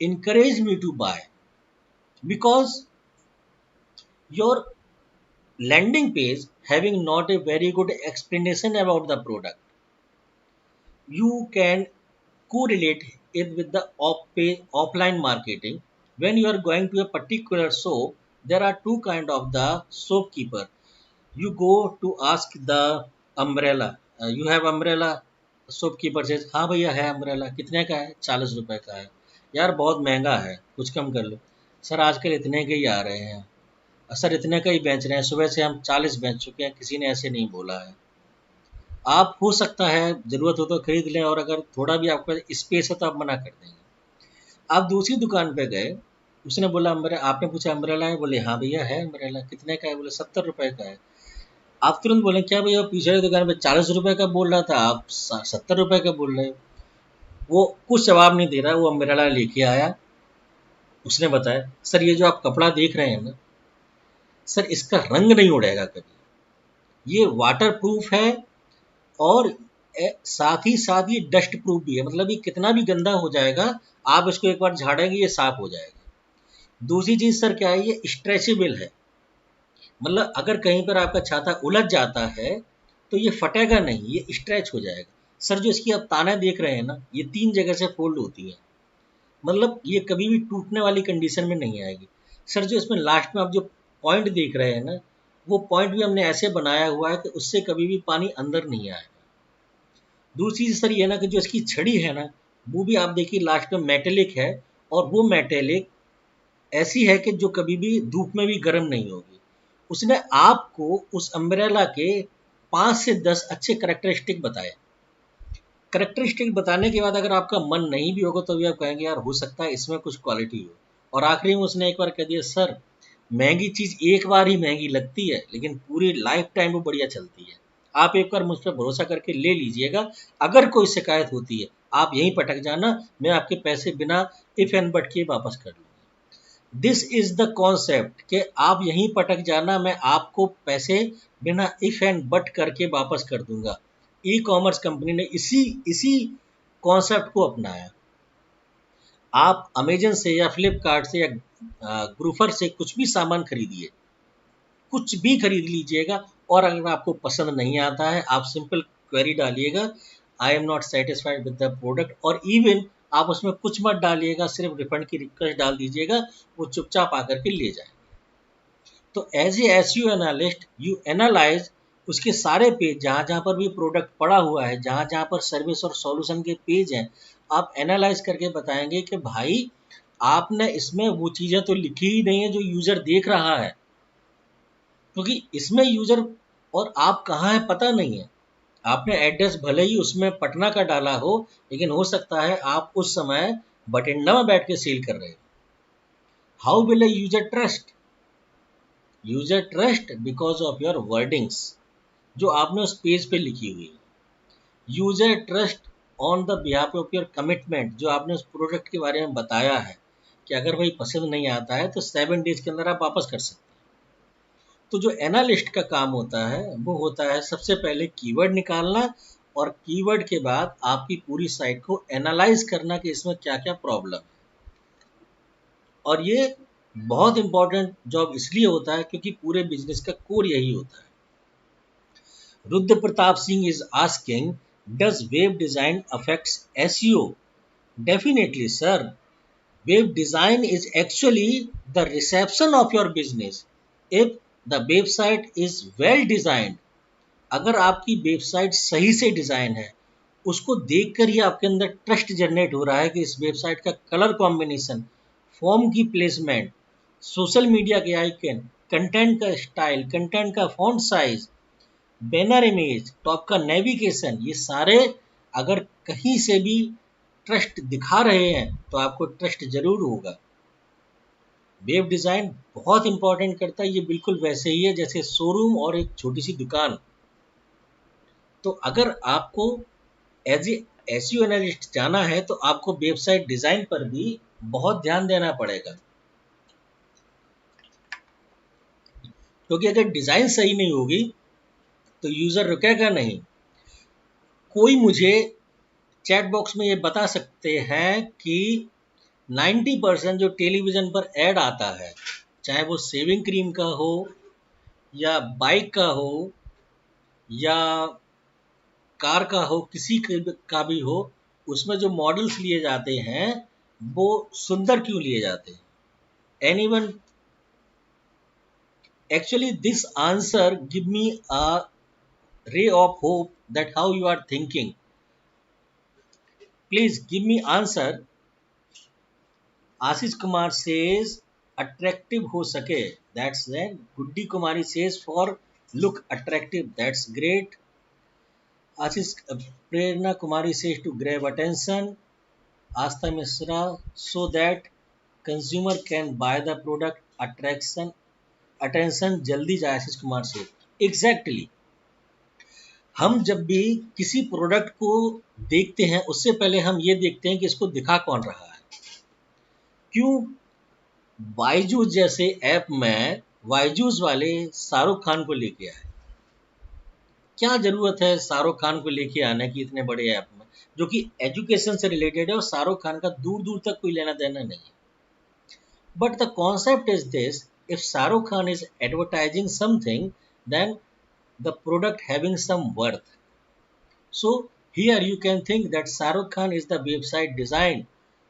encourage me to buy, because your landing page having not a very good explanation about the product. You can correlate it with the offline marketing. When you are going to a particular shop, there are two kind of the shopkeeper. You go to ask the umbrella. You have umbrella. Shopkeeper से, हाँ भैया है umbrella, कितने का है? 40 रुपए का है। यार बहुत महंगा है, कुछ कम कर लो। सर आजकल इतने के ही आ रहे हैं। सर इतने का ही बेच रहे हैं, सुबह से हम 40 बेच चुके हैं, किसी ने ऐसे नहीं बोला है। आप हो सकता है ज़रूरत हो तो खरीद लें, और अगर थोड़ा भी आपका स्पेस है तो आप मना कर देंगे। आप दूसरी दुकान पे गए, उसने बोला आपने पूछा अम्ब्रेला है? बोले हाँ भैया है अम्ब्रेला, कितने का है? बोले 70 रुपए का है। आप तुरंत बोले क्या भैया, पीछे वाली दुकान पे 40 रुपए का बोल रहा था, आप 70 रुपए का बोल रहे हो। वो कुछ जवाब नहीं दे रहा, वो अम्ब्रेला लेके आया। उसने बताया, सर ये जो आप कपड़ा देख रहे हैं ना सर, इसका रंग नहीं उड़ेगा कभी, ये वाटर प्रूफ है, और साथ ही साथ ये डस्ट प्रूफ भी है। मतलब ये कितना भी गंदा हो जाएगा, आप इसको एक बार झाड़ेंगे ये साफ हो जाएगा। दूसरी चीज सर क्या है, ये स्ट्रेचेबल है। मतलब अगर कहीं पर आपका छाता उलझ जाता है तो ये फटेगा नहीं, ये स्ट्रेच हो जाएगा। सर जो इसकी आप ताने देख रहे हैं ना, ये 3 जगह से फोल्ड होती है। मतलब ये कभी भी टूटने वाली कंडीशन में नहीं आएगी। सर जो इसमें लास्ट में आप जो पॉइंट देख रहे हैं ना, वो पॉइंट भी हमने ऐसे बनाया हुआ है कि उससे कभी भी पानी अंदर नहीं आएगा। दूसरी चीज सर ये ना कि जो इसकी छड़ी है ना, वो भी आप देखिए लास्ट में मेटेलिक है, और वो मेटेलिक ऐसी है कि जो कभी भी धूप में भी गर्म नहीं होगी। उसने आपको उस अम्ब्रेला के 5 से 10 अच्छे करैक्टरिस्टिक बताए। करैक्टरिस्टिक बताने के बाद अगर आपका मन नहीं भी होगा तो भी आप कहेंगे यार हो सकता है इसमें कुछ क्वालिटी हो। और आखिरी में उसने एक बार कह दिया, सर महंगी चीज़ एक बार ही महंगी लगती है लेकिन पूरी लाइफ टाइम वो बढ़िया चलती है। आप एक बार मुझ पर भरोसा करके ले लीजिएगा। अगर कोई शिकायत होती है आप यहीं पटक जाना, मैं आपके पैसे बिना इफ एंड बट के वापस कर लूँगा। दिस इज द कॉन्सेप्ट कि आप यहीं पटक जाना, मैं आपको पैसे बिना इफ एंड बट करके वापस कर दूंगा। ई कॉमर्स कंपनी ने इसी इसी कॉन्सेप्ट को अपनाया। आप अमेजन से या फ्लिपकार्ट से या ग्रूफर से कुछ भी सामान खरीदिए, कुछ भी खरीद लीजिएगा, और अगर आपको पसंद नहीं आता है आप सिंपल क्वेरी डालिएगा, I am not satisfied with the product, और इवन आप उसमें कुछ मत डालिएगा, सिर्फ रिफंड की रिक्वेस्ट डाल दीजिएगा, वो चुपचाप आकर के ले जाए। तो as a SEO analyst you analyze उसके सारे पेज, जहाँ जहाँ पर भी प्रोडक्ट पड़ा हुआ है, जहाँ जहाँ पर सर्विस और सॉल्यूशन के पेज हैं, आप एनालाइज करके बताएंगे कि भाई आपने इसमें वो चीज़ें तो लिखी ही नहीं है जो यूज़र देख रहा है, क्योंकि इसमें यूज़र और आप कहाँ है पता नहीं है। आपने एड्रेस भले ही उसमें पटना का डाला हो, लेकिन हो सकता है आप उस समय बठिंडा में बैठ के सेल कर रहे हो। How will a user trust? User trust because of your wordings जो आपने उस पेज पे लिखी हुई है। User trust on the behalf of your commitment, जो आपने उस प्रोडक्ट के बारे में बताया है कि अगर भाई पसंद नहीं आता है तो 7 डेज के अंदर आप वापस कर सकते हैं। तो जो एनालिस्ट का काम होता है वो होता है सबसे पहले कीवर्ड निकालना, और कीवर्ड के बाद आपकी पूरी साइट को एनालाइज करना कि इसमें क्या क्या प्रॉब्लम है। और ये बहुत इंपॉर्टेंट जॉब इसलिए होता है क्योंकि पूरे बिजनेस का कोर यही होता है। Rudra Pratap Singh is asking, does web design affects SEO? Definitely, sir. Web design is actually the reception of your business. If the website is well designed, अगर आपकी वेबसाइट सही से डिज़ाइन है, उसको देखकर ही आपके अंदर ट्रस्ट जनरेट हो रहा है कि इस वेबसाइट का कलर कॉम्बिनेशन, फॉर्म की प्लेसमेंट, सोशल मीडिया के आइकन, कंटेंट का स्टाइल, कंटेंट का font size, banner image, top का नेविगेशन, ये सारे अगर कहीं से भी ट्रस्ट दिखा रहे हैं तो आपको ट्रस्ट जरूर होगा। वेब डिज़ाइन बहुत इंपॉर्टेंट करता है। ये बिल्कुल वैसे ही है जैसे शोरूम और एक छोटी सी दुकान। तो अगर आपको एज ए एसईओ एनालिस्ट जाना है तो आपको वेबसाइट डिज़ाइन पर भी बहुत ध्यान देना पड़ेगा, क्योंकि अगर डिज़ाइन सही नहीं होगी तो यूज़र रुकेगा नहीं। कोई मुझे चैट बॉक्स में ये बता सकते हैं कि 90% जो टेलीविज़न पर ऐड आता है, चाहे वो शेविंग क्रीम का हो या बाइक का हो या कार का हो, किसी का भी हो, उसमें जो मॉडल्स लिए जाते हैं वो सुंदर क्यों लिए जाते हैं? Anyone? Actually this answer give me a ray of hope that how you are thinking. Please give me answer. Ashish Kumar says attractive हो सके, that's then. Guddi Kumari says for look attractive, that's great. Ashish Prerna Kumari says to grab attention. Aastha Mishra so that consumer can buy the product, attention जल्दी जाए, आशीष कुमार से exactly. हम जब भी किसी product को देखते हैं उससे पहले हम ये देखते हैं कि इसको दिखा कौन रहा है। क्यों बायजूस जैसे ऐप में बायजूस वाले शाहरुख खान को लेके आए? क्या ज़रूरत है शाहरुख खान को लेके आने की इतने बड़े ऐप में, जो कि एजुकेशन से रिलेटेड है और शाहरुख खान का दूर दूर तक कोई लेना देना नहीं है। But the concept is this, if Shahrukh Khan is advertising something then the product having some worth. So here you can think that Shahrukh Khan is the website designed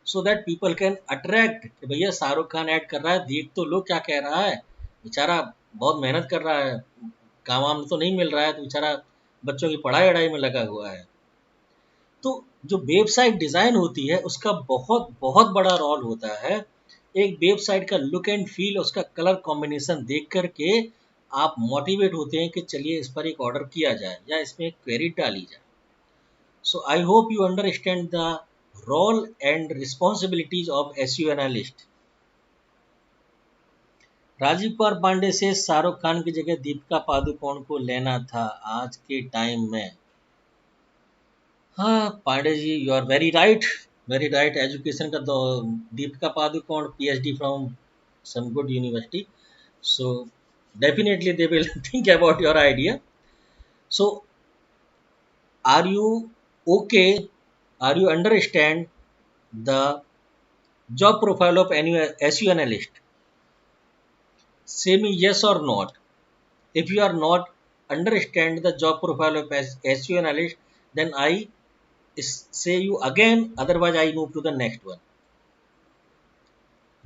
so that people can attract कि भैया Shahrukh Khan add कर रहा है, देख तो लो क्या कह रहा है, बेचारा बहुत मेहनत कर रहा है, काम वाम तो नहीं मिल रहा है, तो बेचारा बच्चों की पढ़ाई वढ़ाई में लगा हुआ है। तो जो वेबसाइट डिज़ाइन होती है उसका बहुत बहुत बड़ा रोल होता है एक वेबसाइट का लुक एंड फील, उसका कलर कॉम्बिनेशन देख करके आप मोटिवेट होते हैं कि चलिए इस पर एक ऑर्डर किया जाए या इसमें एक क्वेरी डाली जाए. So I hope you understand the role and responsibilities of SEO analyst. Rajiv Kumar Pandey से शाहरुख खान की जगह दीपिका पादुकोण को लेना था आज के टाइम में. हाँ Pandey ji, you are very right, very right. Education का तो दीपिका पादुकोण PhD फ्रॉम some good university, so definitely they will think about your idea. So are you okay, are you understand the job profile of any SEO analyst? Say me yes or not. If you are not understand the job profile of SEO analyst, then I say you again. Otherwise, I move to the next one.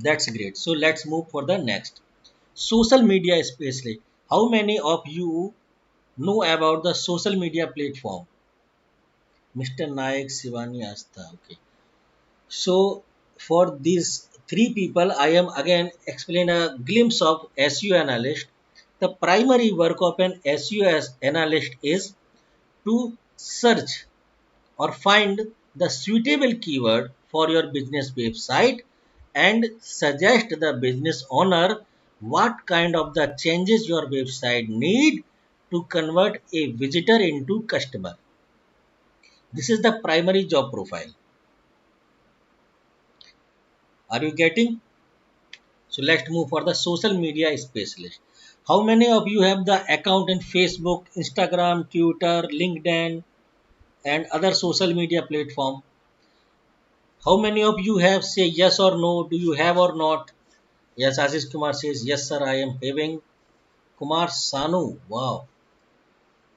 That's great. So let's move for the next. Social media specialist. How many of you know about the social media platform? Mr. Nayak, Shivani, Asta. Okay. So for these three people, I am again explain a glimpse of SEO analyst. The primary work of an SEO analyst is to search or find the suitable keyword for your business website and suggest the business owner what kind of the changes your website need to convert a visitor into customer. This is the primary job profile. Are you getting? So let's move for the social media specialist. How many of you have the account in Facebook, Instagram, Twitter, LinkedIn, and other social media platform? How many of you have say yes or no? Do you have or not? Yes, Ashish Kumar says yes, sir. I am having. Kumar Sanu, wow.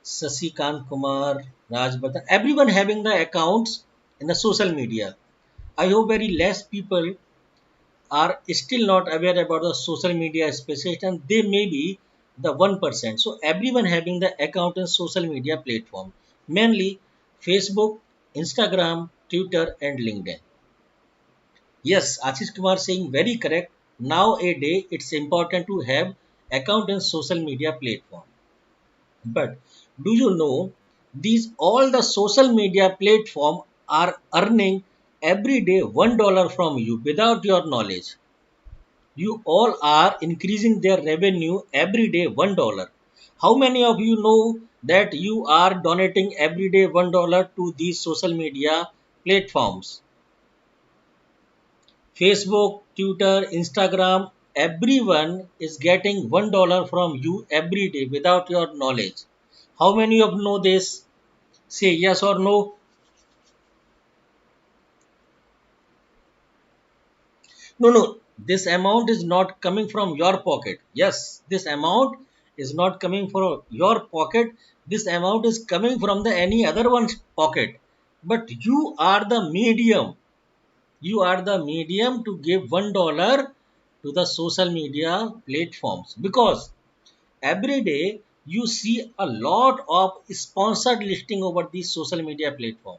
Sasikant Kumar, Raj Batan, everyone having the accounts in the social media. I hope very less people are still not aware about the social media specialist, and they may be the 1%. So everyone having the account in social media platform, mainly Facebook, Instagram, Twitter and LinkedIn. Yes, Ashish Kumar saying very correct. Nowadays it's important to have account in social media platform. But do you know these all the social media platform are earning every day $1 from you without your knowledge. You all are increasing their revenue every day $1. How many of you know that you are donating every day $1 to these social media platforms? Facebook, Twitter, Instagram, everyone is getting $1 from you every day without your knowledge. How many of you know this? Say yes or no. No, no, this amount is not coming from your pocket. Yes, this amount is not coming from your pocket. This amount is coming from the any other one's pocket. But you are the medium. You are the medium to give $1 to the social media platforms, because every day you see a lot of sponsored listing over these social media platform.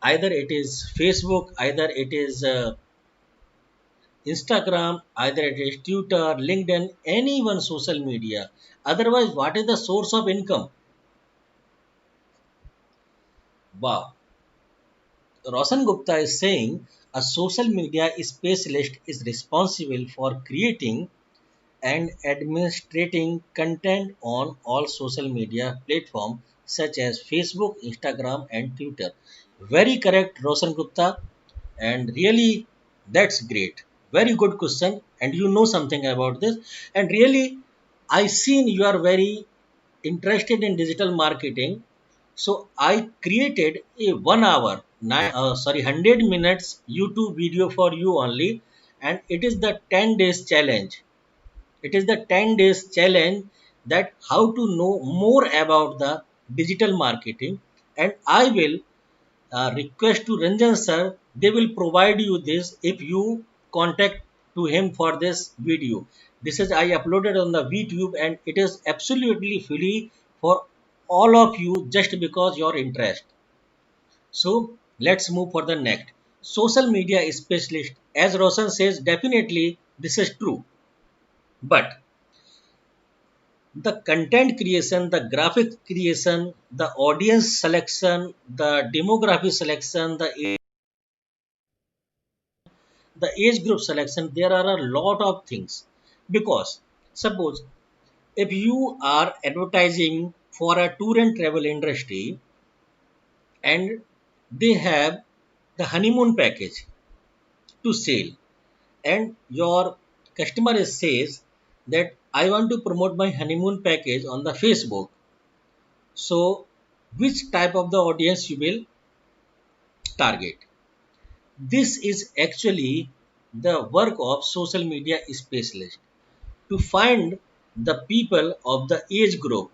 Either it is Facebook, either it is Instagram, either it is Twitter, LinkedIn, any one social media. Otherwise, what is the source of income? Wow. Roshan Gupta is saying a social media specialist is responsible for creating and administrating content on all social media platforms such as Facebook, Instagram, and Twitter. Very correct, Roshan Gupta, and really that's great. Very good question, and you know something about this. And really, I seen you are very interested in digital marketing, so I created a 1 hour, 100 minutes YouTube video for you only, and it is the 10 days challenge. It is the 10 days challenge that how to know more about the digital marketing, and I will request to Ranjan sir, they will provide you this if you contact to him for this video. This is I uploaded on the VTube and it is absolutely free for all of you just because your interest. So let's move for the next. social media specialist, as Roshan says, definitely this is true. But the content creation, the graphic creation, the audience selection, the demography selection, the age group selection, there are a lot of things. Because suppose if you are advertising for a tour and travel industry and they have the honeymoon package to sell, and your customer says that I want to promote my honeymoon package on the Facebook. So which type of the audience you will target? This is actually the work of social media specialist to find the people of the age group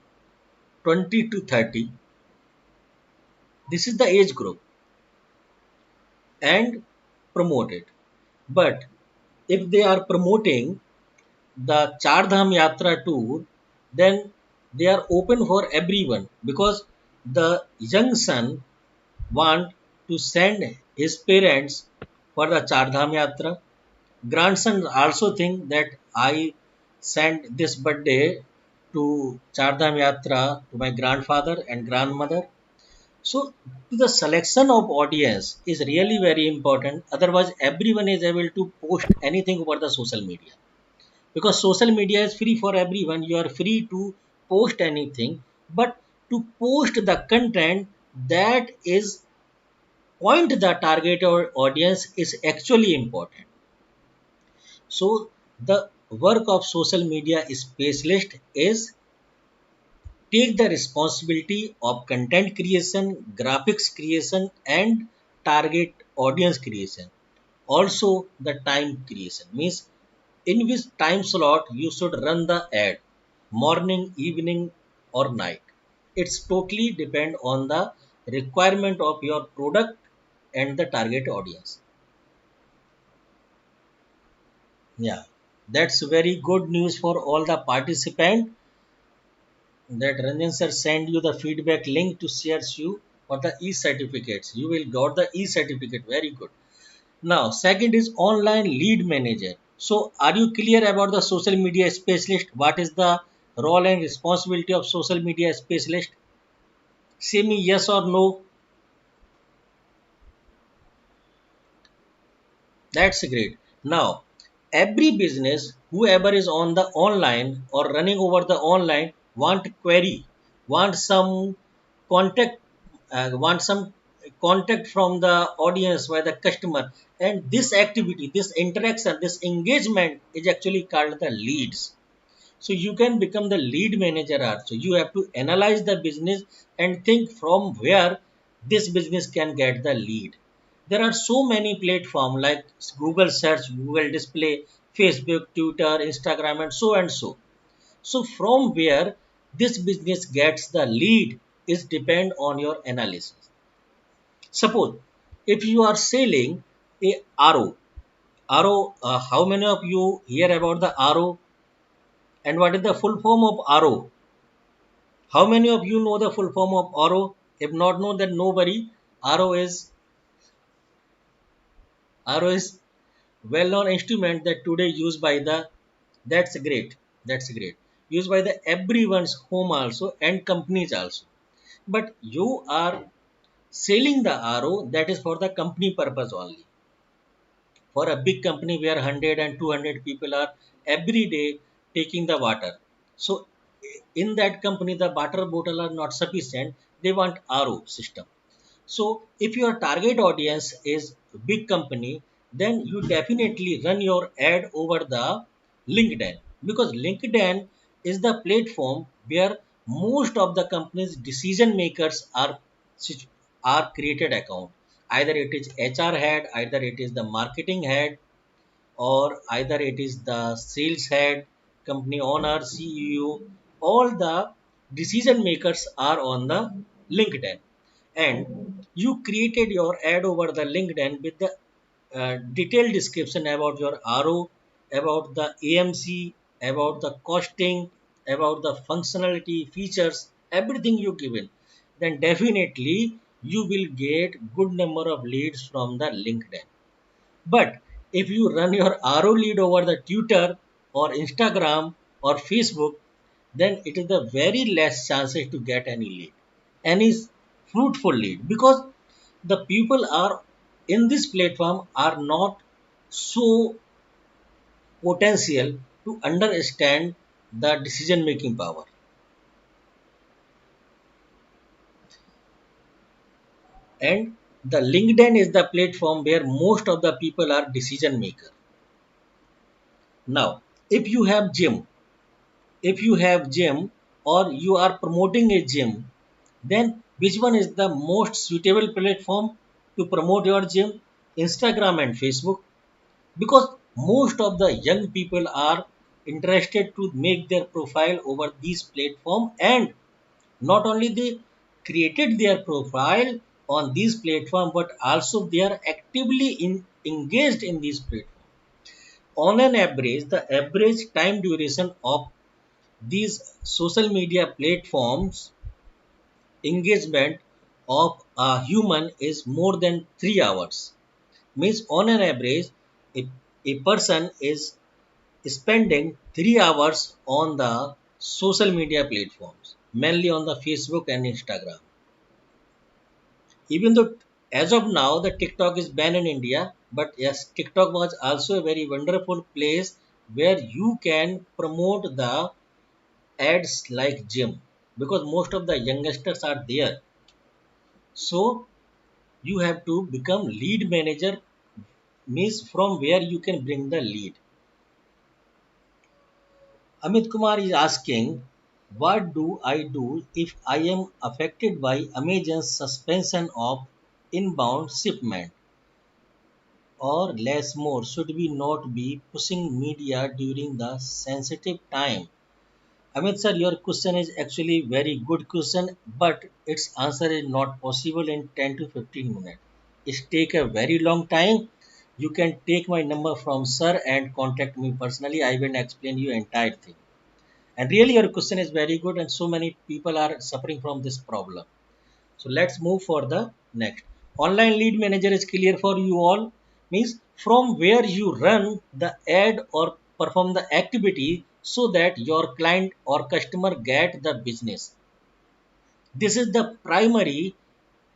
20 to 30. This is the age group, and promote it. But if they are promoting the Char Dham Yatra tour, then they are open for everyone, because the young son want to send his parents for the Char Dham Yatra. Grandson also think that I sent this birthday to Char Dham Yatra to my grandfather and grandmother. So the selection of audience is really very important. Otherwise, everyone is able to post anything over the social media, because social media is free for everyone. You are free to post anything, but to post the content that is point the target or audience is actually important. So the work of social media specialist is take the responsibility of content creation, graphics creation, and target audience creation. Also, the time creation means in which time slot you should run the ad, morning, evening, or night. It's totally depend on the requirement of your product and the target audience. Yeah, that's very good news for all the participant that Ranjan sir send you the feedback link to share you for the e-certificates. You will got the e-certificate. Very good. Now, second is online lead manager. So, are you clear about the social media specialist? What is the role and responsibility of social media specialist? Say me yes or no. That's great. Now, every business, whoever is on the online or running over the online, want query, want some contact, want some contact from the audience by the customer, and this activity, this interaction, this engagement is actually called the leads. So you can become the lead manager also. You have to analyze the business and think from where this business can get the lead. There are so many platforms like Google search, Google display, Facebook, Twitter, Instagram, and so and so. So from where this business gets the lead is depend on your analysis. Suppose if you are selling a RO, how many of you hear about the RO and what is the full form of RO? How many of you know the full form of RO? If not know, then no worry. RO is RO is well-known instrument that today used by the. That's great. That's great. Used by the everyone's home also and companies also. But you are selling the RO that is for the company purpose only. For a big company where 100 and 200 people are every day taking the water. So in that company, the water bottle are not sufficient. They want RO system. So if your target audience is big company, then you definitely run your ad over the LinkedIn, because LinkedIn is the platform where most of the company's decision makers are created account. Either it is HR head, either it is the marketing head, or either it is the sales head, company owner, CEO. All the decision makers are on the LinkedIn, and you created your ad over the LinkedIn with the detailed description about your RO, about the AMC, about the costing, about the functionality, features, everything you given, then definitely you will get good number of leads from the LinkedIn. But if you run your RO lead over the Twitter or Instagram or Facebook, then it is the very less chances to get any lead, any fruitful lead, because the people are in this platform are not so potential to understand the decision making power. And the LinkedIn is the platform where most of the people are decision maker. Now, if you have gym, if you have gym or you are promoting a gym, then which one is the most suitable platform to promote your gym? Instagram and Facebook, because most of the young people are interested to make their profile over these platform, and not only they created their profile on these platform, but also they are actively engaged in these platform. On an average, the average time duration of these social media platforms engagement of a human is more than 3 hours. Means on an average, a person is spending 3 hours on the social media platforms, mainly on the Facebook and Instagram. Even though as of now the TikTok is banned in India, but yes, TikTok was also a very wonderful place where you can promote the ads like gym, because most of the youngsters are there. So you have to become lead manager, means from where you can bring the lead. Amit Kumar is asking, what do I do if I am affected by Amazon's suspension of inbound shipment, or less more? Should we not be pushing media during the sensitive time? Amit sir, your question is actually very good question, but its answer is not possible in 10 to 15 minutes. It take a very long time. You can take my number from sir and contact me personally. I will explain you entire thing. And really your question is very good, and so many people are suffering from this problem. So let's move for the next. Online lead manager is clear for you all. Means from where you run the ad or perform the activity so that your client or customer get the business. This is the primary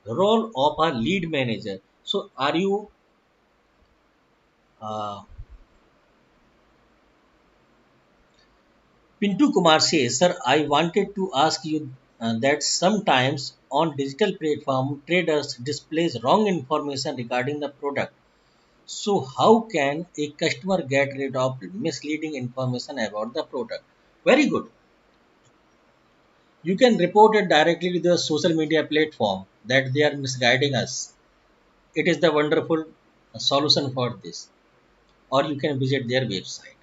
role of a lead manager. So are you uh, Pintu Kumar says, sir, I wanted to ask you that sometimes on digital platform traders displays wrong information regarding the product. So how can a customer get rid of misleading information about the product? Very good. You can report it directly to the social media platform that they are misguiding us. It is the wonderful solution for this. Or you can visit their website.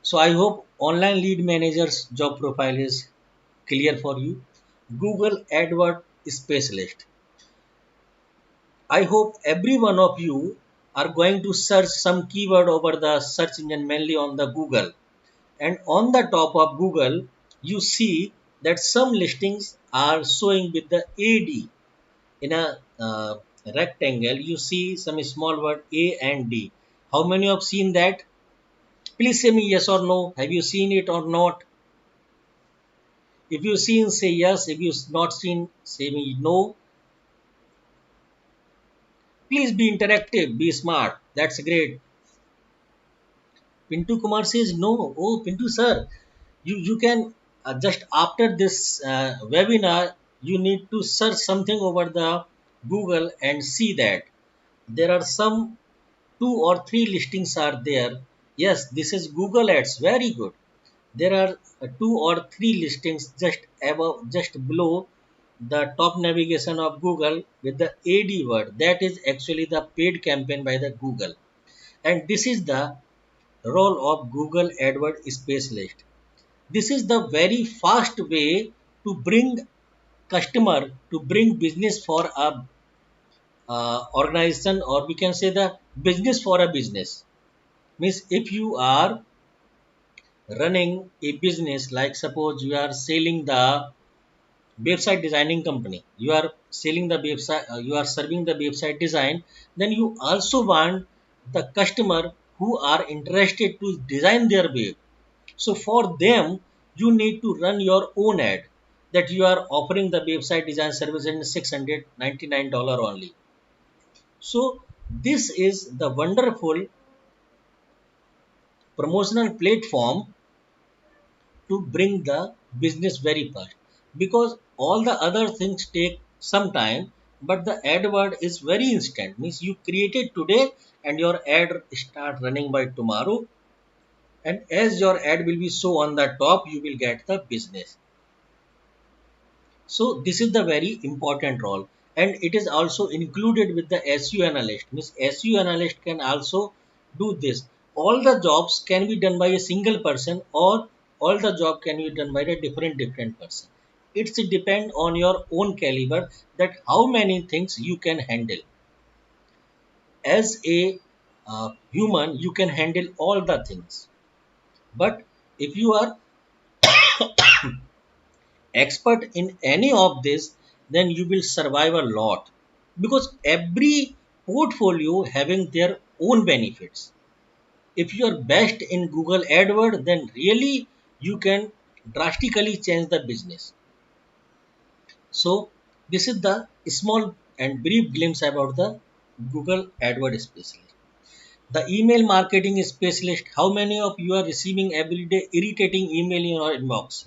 So I hope online lead manager's job profile is clear for you. Google AdWord specialist. I hope every one of you are going to search some keyword over the search engine, mainly on the Google. And on the top of Google, you see that some listings are showing with the AD in a rectangle. You see some small word A and D. How many have seen that? Please say me yes or no. Have you seen it or not? If you seen, say yes. If you not seen, say me no. Please be interactive, be smart. That's great. Pintu Kumar says no. Oh, Pintu sir, you can just after this webinar, you need to search something over the Google and see that there are some 2 or 3 listings are there. Yes, this is Google Ads. Very good. There are 2 or 3 listings just above, just below the top navigation of Google with the AD word. That is actually the paid campaign by the Google. And this is the role of Google AdWord specialist. This is the very fast way to bring customer, to bring business for a organization, or we can say the business for a business. Means if you are running a business, like suppose you are selling the website designing company, you are selling the website, you are serving the website design, then you also want the customer who are interested to design their web. So for them, you need to run your own ad that you are offering the website design service in $699 only. So this is the wonderful promotional platform to bring the business very fast, because all the other things take some time, but the AdWord is very instant. Means you create it today and your ad start running by tomorrow, and as your ad will be so on the top, you will get the business. So this is the very important role, and it is also included with the SEO analyst. Means SEO analyst can also do this. All the jobs can be done by a single person, or all the job can be done by a different person. It's depend on your own caliber that how many things you can handle. As a human, you can handle all the things, but if you are expert in any of this, then you will survive a lot, because every portfolio having their own benefits. If you are best in Google AdWord, then really you can drastically change the business. So this is the small and brief glimpse about the Google AdWord specialist. The email marketing specialist, how many of you are receiving every day irritating email in your inbox?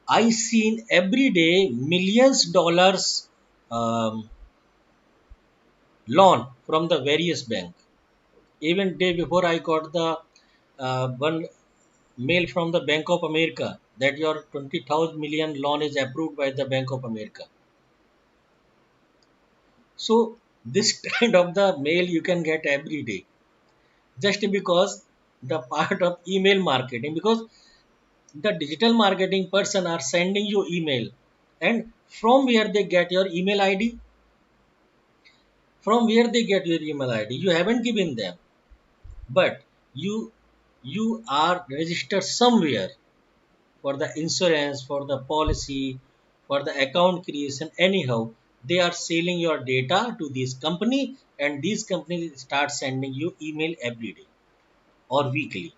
I seen every day millions dollars loan from the various bank. Even day before I got the one mail from the Bank of America that your 20,000 million loan is approved by the Bank of America. So this kind of the mail you can get every day, just because the part of email marketing, because the digital marketing person are sending you email, and from where they get your email ID, from where they get your email ID, you haven't given them, but you you are registered somewhere for the insurance, for the policy, for the account creation. Anyhow, they are selling your data to this company, and these companies start sending you email every day or weekly.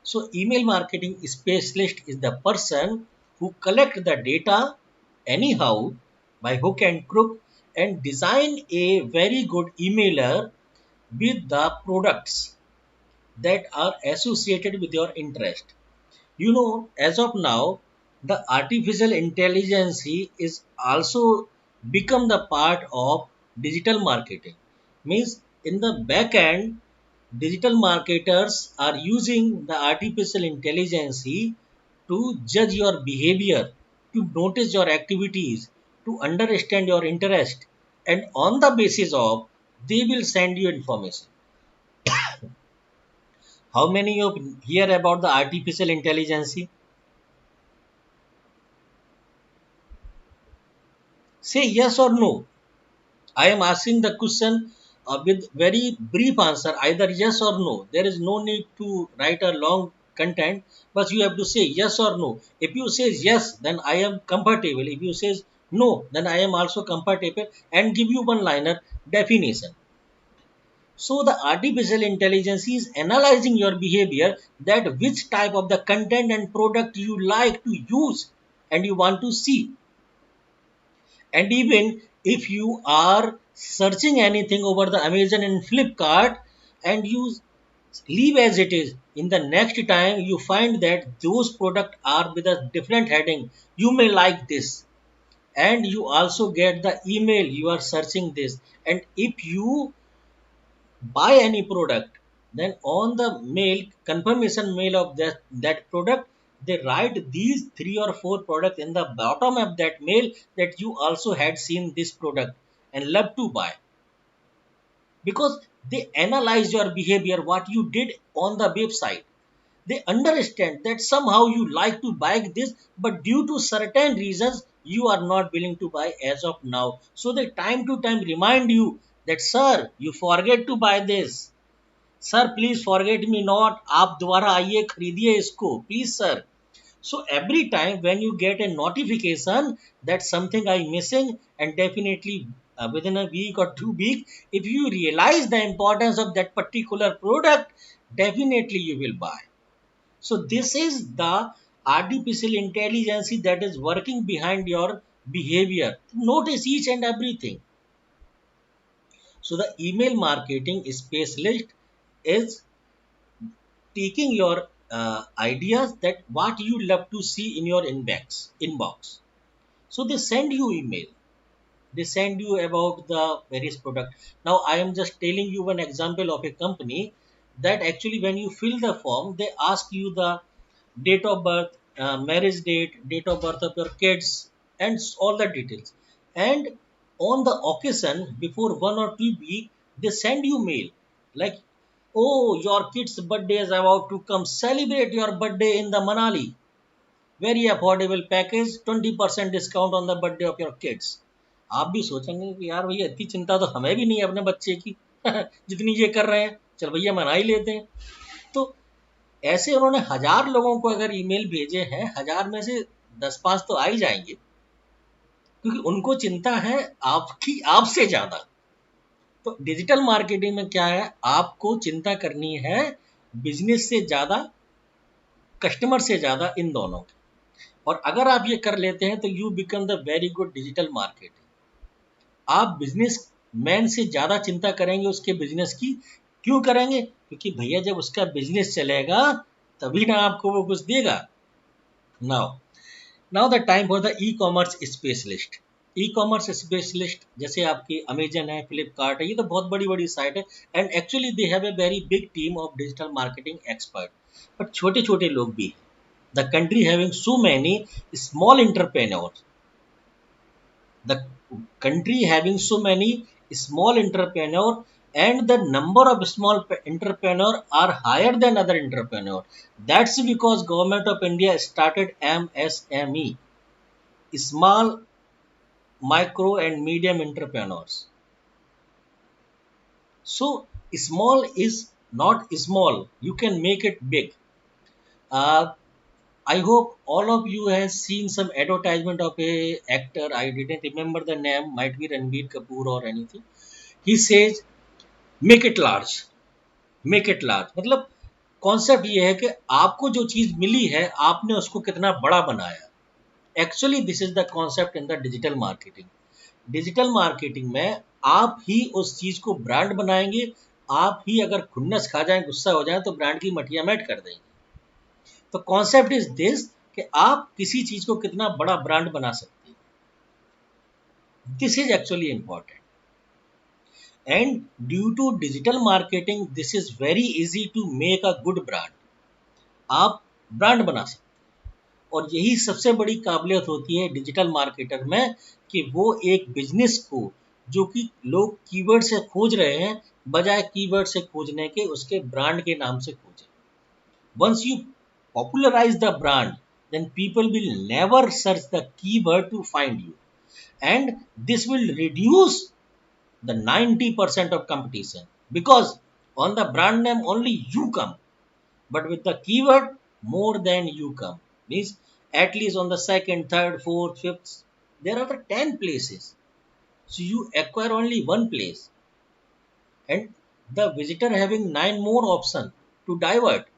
So email marketing specialist is the person who collect the data anyhow by hook and crook and design a very good emailer with the products that are associated with your interest. You know, as of now, the artificial intelligence is also become the part of digital marketing. Means in the back end, digital marketers are using the artificial intelligence to judge your behavior, to notice your activities, to understand your interest, and on the basis of they will send you information. How many of you hear about the artificial intelligence? Say yes or no. I am asking the question with very brief answer, either yes or no. There is no need to write a long content, but you have to say yes or no. If you say yes, then I am comfortable. If you say no, then I am also comfortable, and give you one liner definition. So the artificial intelligence is analyzing your behavior, that which type of the content and product you like to use and you want to see. And even if you are searching anything over the Amazon and Flipkart, and you leave as it is, in the next time you find that those products are with a different heading, you may like this, and you also get the email you are searching this. And if you buy any product, then on the mail, confirmation mail of that product, they write these three or four products in the bottom of that mail, that you also had seen this product and love to buy, because they analyze your behavior, what you did on the website. They understand that somehow you like to buy this, but due to certain reasons you are not willing to buy as of now. So they time to time remind you that, sir, you forget to buy this. Sir please forget me not, आप दोबारा आइए खरीदिए इसको please sir. So every time when you get a notification that something I missing, and definitely within a week or 2 week, if you realize the importance of that particular product, definitely you will buy. So this is the artificial intelligence that is working behind your behavior. Notice each and everything. So the email marketing specialist is taking your ideas that what you love to see in your inbox. So they send you email. They send you about the various product. Now I am just telling you one example of a company that actually when you fill the form, they ask you the date of birth, marriage date of birth of your kids, and all the details. And on the occasion before 1 or 2 weeks, they send you mail like, oh, your kid's birthday is about to come. Celebrate your birthday in the Manali. Very affordable package, 20% discount on the birthday of your kids. आप भी सोचेंगे कि यार भैया इतनी चिंता तो हमें भी नहीं है अपने बच्चे की जितनी ये कर रहे हैं, चल भैया मना ही लेते हैं। तो ऐसे उन्होंने 1000 लोगों को अगर ईमेल भेजे हैं, 1000 में से 10-5 तो आ ही जाएंगे, क्योंकि उनको चिंता है आपकी, आपसे ज्यादा। तो डिजिटल मार्केटिंग में क्या है, आपको चिंता करनी है बिजनेस से ज्यादा, कस्टमर से ज्यादा, इन दोनों की। और अगर आप ये कर लेते हैं तो you become the very good digital marketing. आप बिजनेस मैन से ज्यादा चिंता करेंगे उसके बिजनेस की। क्यों करेंगे? क्योंकि भैया जब उसका बिजनेस चलेगा तभी ना आपको वो कुछ देगा। Now now the time for the e commerce specialist. E commerce specialist जैसे आपकी अमेजन है, फ्लिपकार्ट है, ये तो बहुत बड़ी बड़ी साइट है, and actually they have a very big team of digital marketing expert. But छोटे छोटे लोग भी, the country having so many small entrepreneurs, the country having so many small entrepreneur, and the number of small entrepreneur are higher than other entrepreneur. That's because government of India started MSME, small micro and medium entrepreneurs. So small is not small, you can make it big. uh, I hope all of you has seen some advertisement of a actor. I didn't remember the name. Might be Ranbir Kapoor or anything. He says, "Make it large, make it large." मतलब concept ये है कि आपको जो चीज मिली है आपने उसको कितना बड़ा बनाया। Actually this is the concept in the digital marketing. Digital marketing में आप ही उस चीज को ब्रांड बनाएंगे। आप ही अगर खुन्नस खा जाए, गुस्सा हो जाए, तो ब्रांड की मटिया मैट कर देंगे। तो कॉन्सेप्ट इज दिस कि आप किसी चीज को कितना बड़ा ब्रांड बना सकते हैं। This is actually important, and due to digital marketing this is very easy to make a good brand. आप ब्रांड बना सकते हैं, और यही सबसे बड़ी काबिलियत होती है डिजिटल मार्केटर में कि वो एक बिजनेस को, जो कि लोग कीवर्ड से खोज रहे हैं, बजाय कीवर्ड से खोजने के उसके ब्रांड के नाम से खोजें। Once you popularize the brand, then people will never search the keyword to find you. And this will reduce the 90% of competition, because on the brand name only you come, but with the keyword more than you come. Means at least on the second, third, fourth, fifth, there are the 10 places. So you acquire only one place, and the visitor having 9 more options to divert.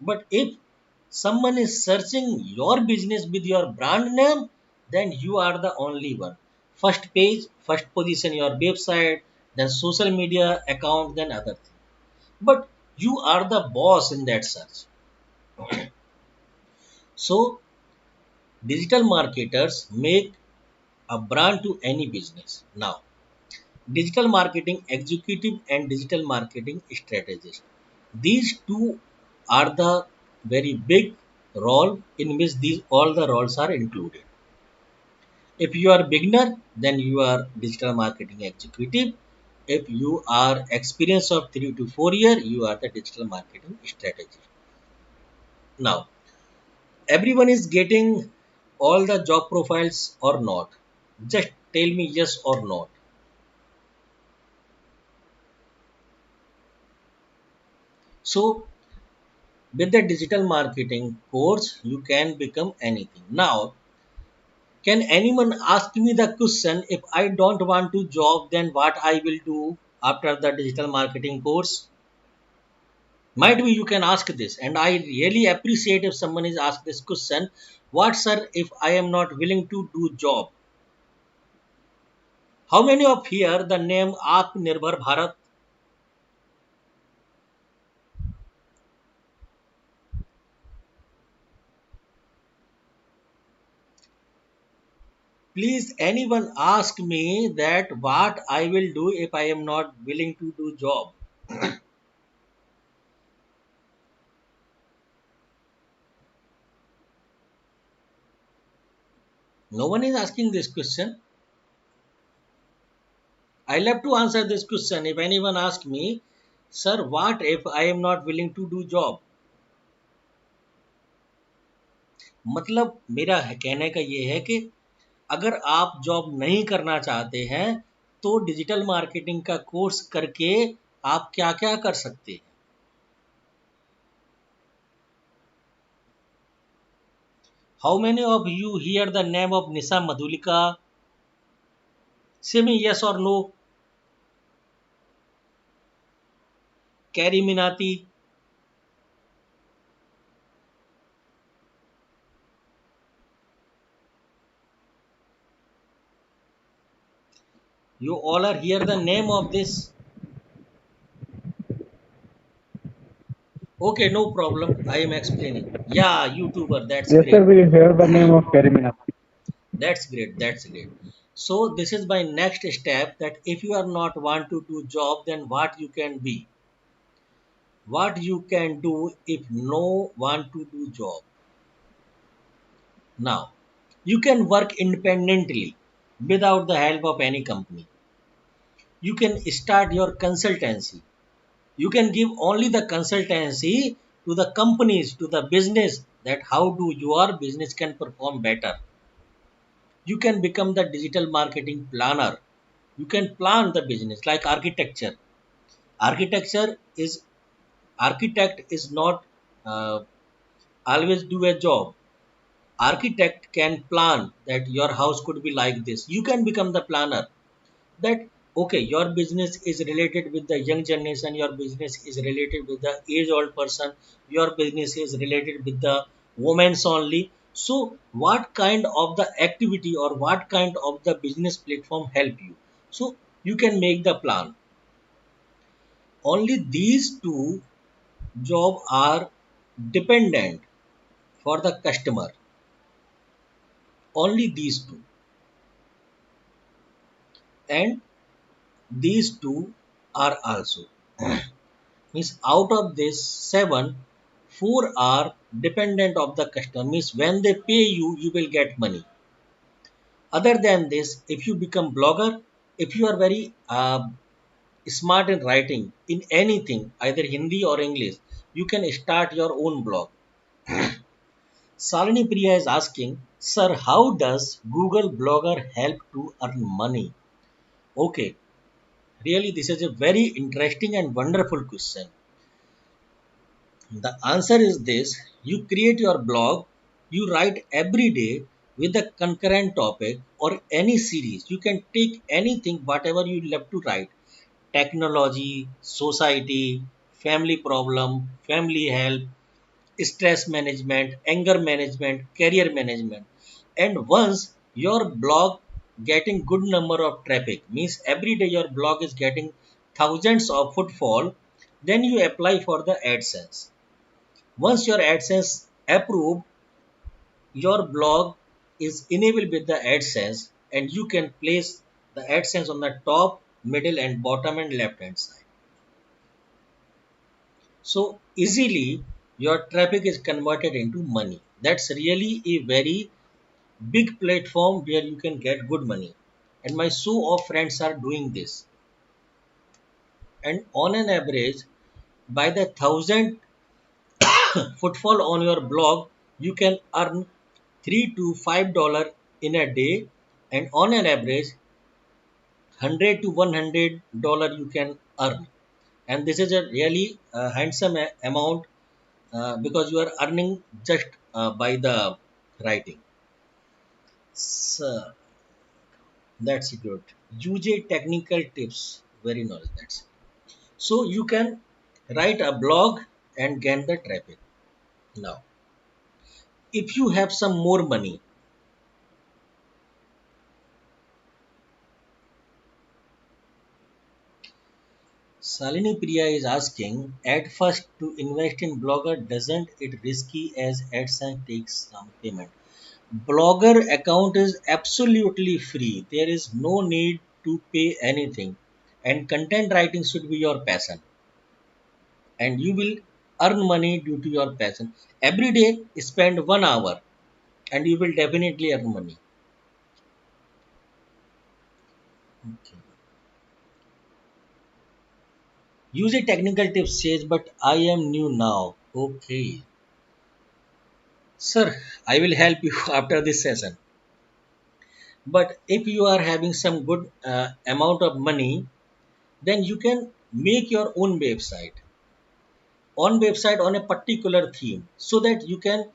But if someone is searching your business with your brand name, then you are the only one. First page, first position your website, then social media account, then other thing. But you are the boss in that search. So digital marketers make a brand to any business. Now, digital marketing executive and digital marketing strategist. These two are the very big role in which these all the roles are included. If you are beginner, then you are digital marketing executive. If you are experienced of 3 to 4 years, you are the digital marketing strategist. Now, everyone is getting all the job profiles or not? Just tell me yes or not. So With the digital marketing course, you can become anything. Now, can anyone ask me the question, if I don't want to job, then what I will do after the digital marketing course? Might be you can ask this, and I really appreciate if someone is asked this question. What, sir, if I am not willing to do job? How many of here the name Atmanirbhar Bharat? Please, anyone ask me that what I will do if I am not willing to do job? No one is asking this question. I love to answer this question. If anyone asks me, sir, what if I am not willing to do job? मतलब मेरा कहने का ये है कि अगर आप job नहीं करना चाहते हैं तो डिजिटल मार्केटिंग का कोर्स करके आप क्या क्या कर सकते हैं. How many of you hear the name of Nisa Madhulika? Say me yes or no. Carrie Minati. You all are hear the name of this. Okay, no problem. I am explaining. Yeah, YouTuber. That's Yes, sir, great. we hear the name of Karimina. That's great. That's great. So this is my next step, that if you are not want to do job, then what you can be? What you can do if no want to do job? Now, you can work independently without the help of any company. You can start your consultancy. You can give only the consultancy to the companies, to the business, that how do your business can perform better. You can become the digital marketing planner. You can plan the business like architecture. Architecture is architect is not uh, always do a job. Architect can plan that your house could be like this. You can become the planner, that okay, your business is related with the young generation, your business is related with the age old person, your business is related with the women's only. So what kind of the activity or what kind of the business platform help you, so you can make the plan. Only these two job are dependent for the customer, only these two. And these two are also, means out of this seven, four are dependent of the customer, means when they pay you, you will get money. Other than this, if you become blogger, if you are very smart in writing in anything, either Hindi or English, you can start your own blog. Salini Priya is asking, sir, how does Google Blogger help to earn money? Okay, really, this is a very interesting and wonderful question. The answer is this: you create your blog, you write every day with a concurrent topic or any series. You can take anything, whatever you love to write: technology, society, family problem, family help, stress management, anger management, career management. And once your blog getting good number of traffic, means every day your blog is getting thousands of footfall, then you apply for the AdSense. Once your AdSense approved, your blog is enabled with the AdSense, and you can place the AdSense on the top, middle and bottom and left hand side. So easily your traffic is converted into money. That's really a very big platform where you can get good money. And my so of friends are doing this. And on an average, by the thousand footfall on your blog, you can earn $3 to $5 in a day, and on an average, $100 to $100 you can earn. And this is a really handsome amount because you are earning just by the writing. So that's good. Use technical tips, very knowledge. That's so you can write a blog and gain the traffic. Now, if you have some more money, Salini Priya is asking, at first to invest in Blogger, doesn't it risky as AdSense takes some payment? Blogger account is absolutely free. There is no need to pay anything. And content writing should be your passion. And you will earn money due to your passion. Every day spend 1 hour and you will definitely earn money. Okay. Use a technical tips says, but I am new now. Okay. Sir, I will help you after this session. But if you are having some good amount of money, then you can make your own website on a particular theme so that you can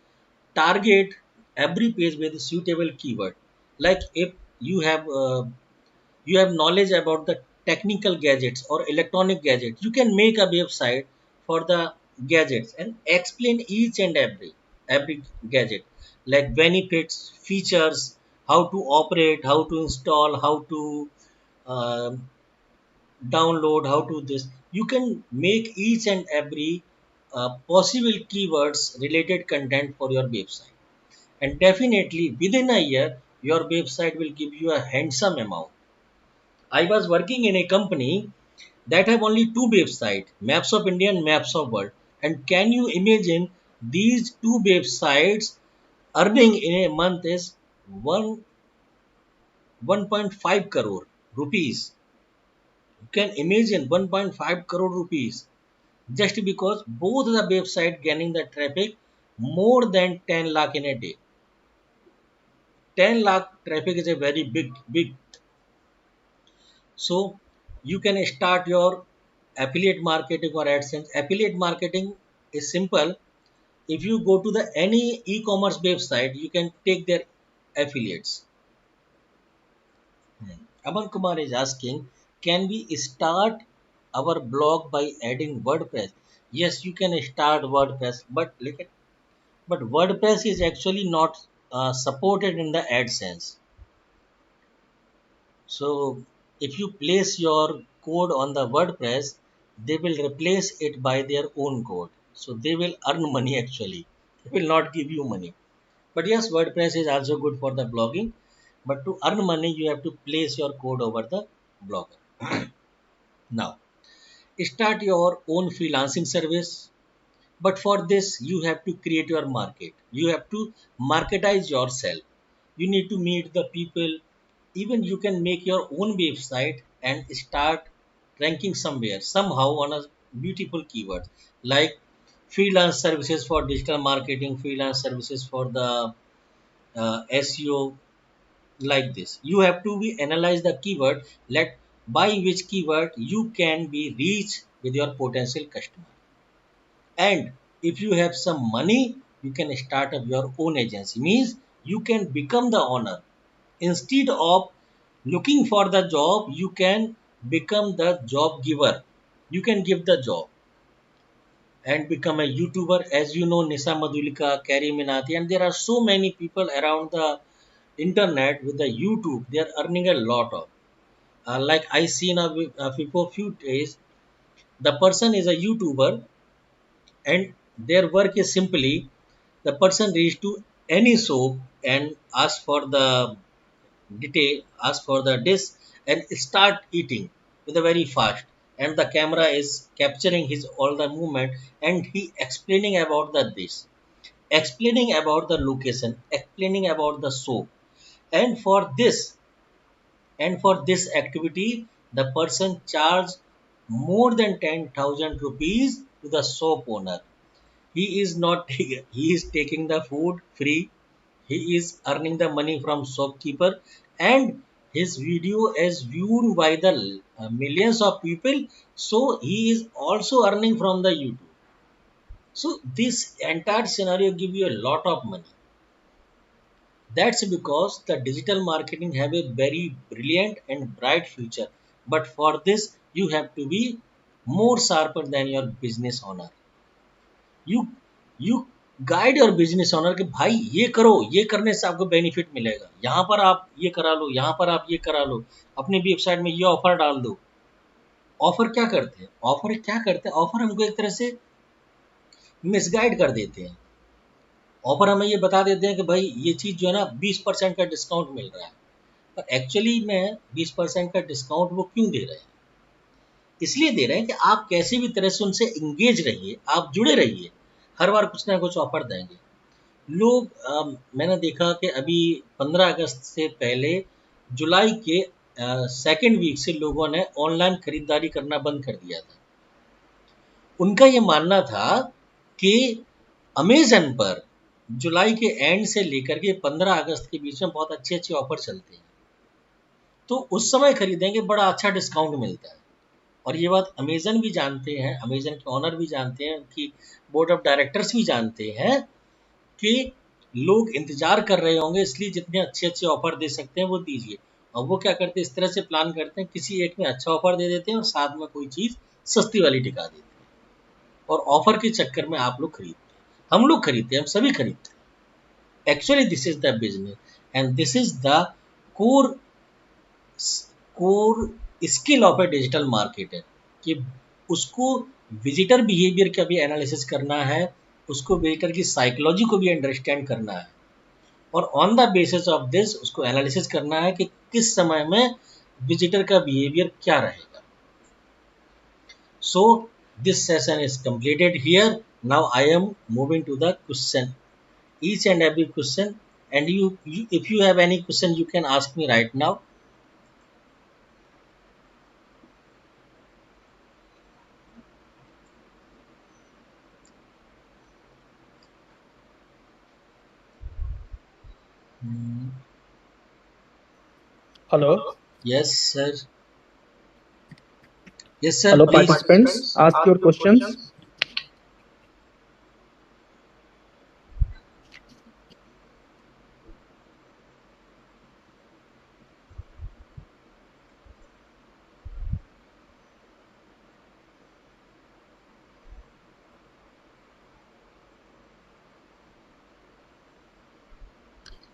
target every page with a suitable keyword. Like if you have knowledge about the technical gadgets or electronic gadgets, you can make a website for the gadgets and explain each and every gadget, like benefits, features, how to operate, how to install, how to um download, how to this. You can make each and every possible keywords related content for your website, and definitely within a year your website will give you a handsome amount. I was working in a company that have only two websites, Maps of India and Maps of World. And can you imagine these two websites earning in a month is one 1.5 crore rupees. You can imagine 1.5 crore rupees just because both the website gaining the traffic more than 10 lakh in a day. 10 lakh traffic is a very big. So you can start your affiliate marketing or AdSense. Affiliate marketing is simple. If you go to the any e-commerce website, you can take their affiliates. Aman Kumar is asking, can we start our blog by adding WordPress? Yes, you can start WordPress, but WordPress is actually not supported in the AdSense. So if you place your code on the WordPress, they will replace it by their own code. So they will earn money actually. They will not give you money. But yes, WordPress is also good for the blogging. But to earn money, you have to place your code over the blogger. Now, start your own freelancing service. But for this, you have to create your market. You have to marketize yourself. You need to meet the people. Even you can make your own website and start ranking somewhere, somehow on a beautiful keyword like freelance services for digital marketing, freelance services for the SEO, like this. You have to be analyze the keyword, let by which keyword you can be reached with your potential customer. And if you have some money, you can start up your own agency. Means you can become the owner. Instead of looking for the job, you can become the job giver. You can give the job and become a YouTuber. As you know, Nisa Madhulika, Carrie Minati, and there are so many people around the internet with the YouTube. They are earning a lot of. Like I seen before few days, the person is a YouTuber and their work is simply the person reach to any soap and ask for the detail, ask for the dish and start eating with a very fast, and the camera is capturing his all the movement and he explaining about the dish, explaining about the location, explaining about the soap. And for this activity the person charged more than 10,000 rupees to the shop owner. He is not he is taking the food free. He is earning the money from shopkeeper, and his video is viewed by the millions of people. So he is also earning from the YouTube. So this entire scenario give you a lot of money. That's because the digital marketing have a very brilliant and bright future. But for this, you have to be more sharper than your business owner. You you guide your business owner कि भाई ये करो, ये करने से आपको benefit मिलेगा, यहाँ पर आप ये करा लो, यहाँ पर आप ये करा लो, अपनी वेबसाइट में ये ऑफर डाल दो। ऑफर क्या करते हैं, ऑफर हमको एक तरह से मिसगाइड कर देते हैं। ऑफर हमें ये बता देते हैं कि भाई ये चीज़ जो है ना 20% का डिस्काउंट मिल रहा है, पर एक्चुअली में 20% का डिस्काउंट वो क्यों दे रहे हैं? इसलिए दे रहे हैं कि आप कैसे भी तरह से उनसे इंगेज रहिए, आप जुड़े रहिए, हर बार कुछ ना कुछ ऑफर देंगे। लोग मैंने देखा कि अभी 15 अगस्त से पहले जुलाई के सेकेंड वीक से लोगों ने ऑनलाइन खरीदारी करना बंद कर दिया था। उनका ये मानना था कि अमेजन पर जुलाई के एंड से लेकर के 15 अगस्त के बीच में बहुत अच्छे अच्छे ऑफर चलते हैं, तो उस समय खरीदेंगे, बड़ा अच्छा डिस्काउंट मिलता है। और ये बात अमेजन भी जानते हैं, अमेजन के ऑनर भी जानते हैं, उनकी बोर्ड ऑफ डायरेक्टर्स भी जानते हैं कि लोग इंतजार कर रहे होंगे, इसलिए जितने अच्छे अच्छे ऑफर दे सकते हैं वो दीजिए। और वो क्या करते हैं, इस तरह से प्लान करते हैं, किसी एक में अच्छा ऑफर दे देते हैं और साथ में कोई चीज़ सस्ती वाली टिका देते हैं, और ऑफर के चक्कर में आप लोग खरीदते हैं, हम लोग खरीदते हैं, हम सभी खरीदते हैं। Actually this is the business and this is the core core skill of A digital marketer, कि उसको विजिटर बिहेवियर का भी एनालिसिस करना है, उसको विजिटर की साइकोलॉजी को भी अंडरस्टैंड करना है, और on the basis of this उसको एनालिसिस करना है कि किस समय में विजिटर का बिहेवियर क्या रहेगा। So this session is completed here. Now I am moving to the question, each and every question, and you if you have any question you can ask me right now. Hello. Yes sir. Yes sir, Hello, please. participants. Ask your questions.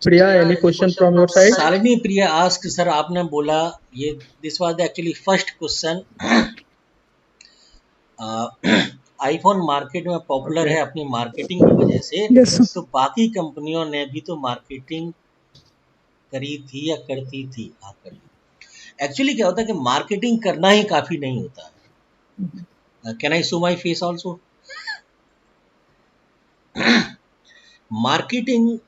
Priya, any question from your side? Salini Priya asked, sir आपने बोला ये this was the actually first question. IPhone market में popular है अपनी marketing की वजह से, Yes, sir. तो बाकी कंपनियों ने भी तो मार्केटिंग करी थी या करती थी? हाँ करी। एक्चुअली क्या होता है कि मार्केटिंग करना ही काफ़ी नहीं होता है। Can I show my face also? Marketing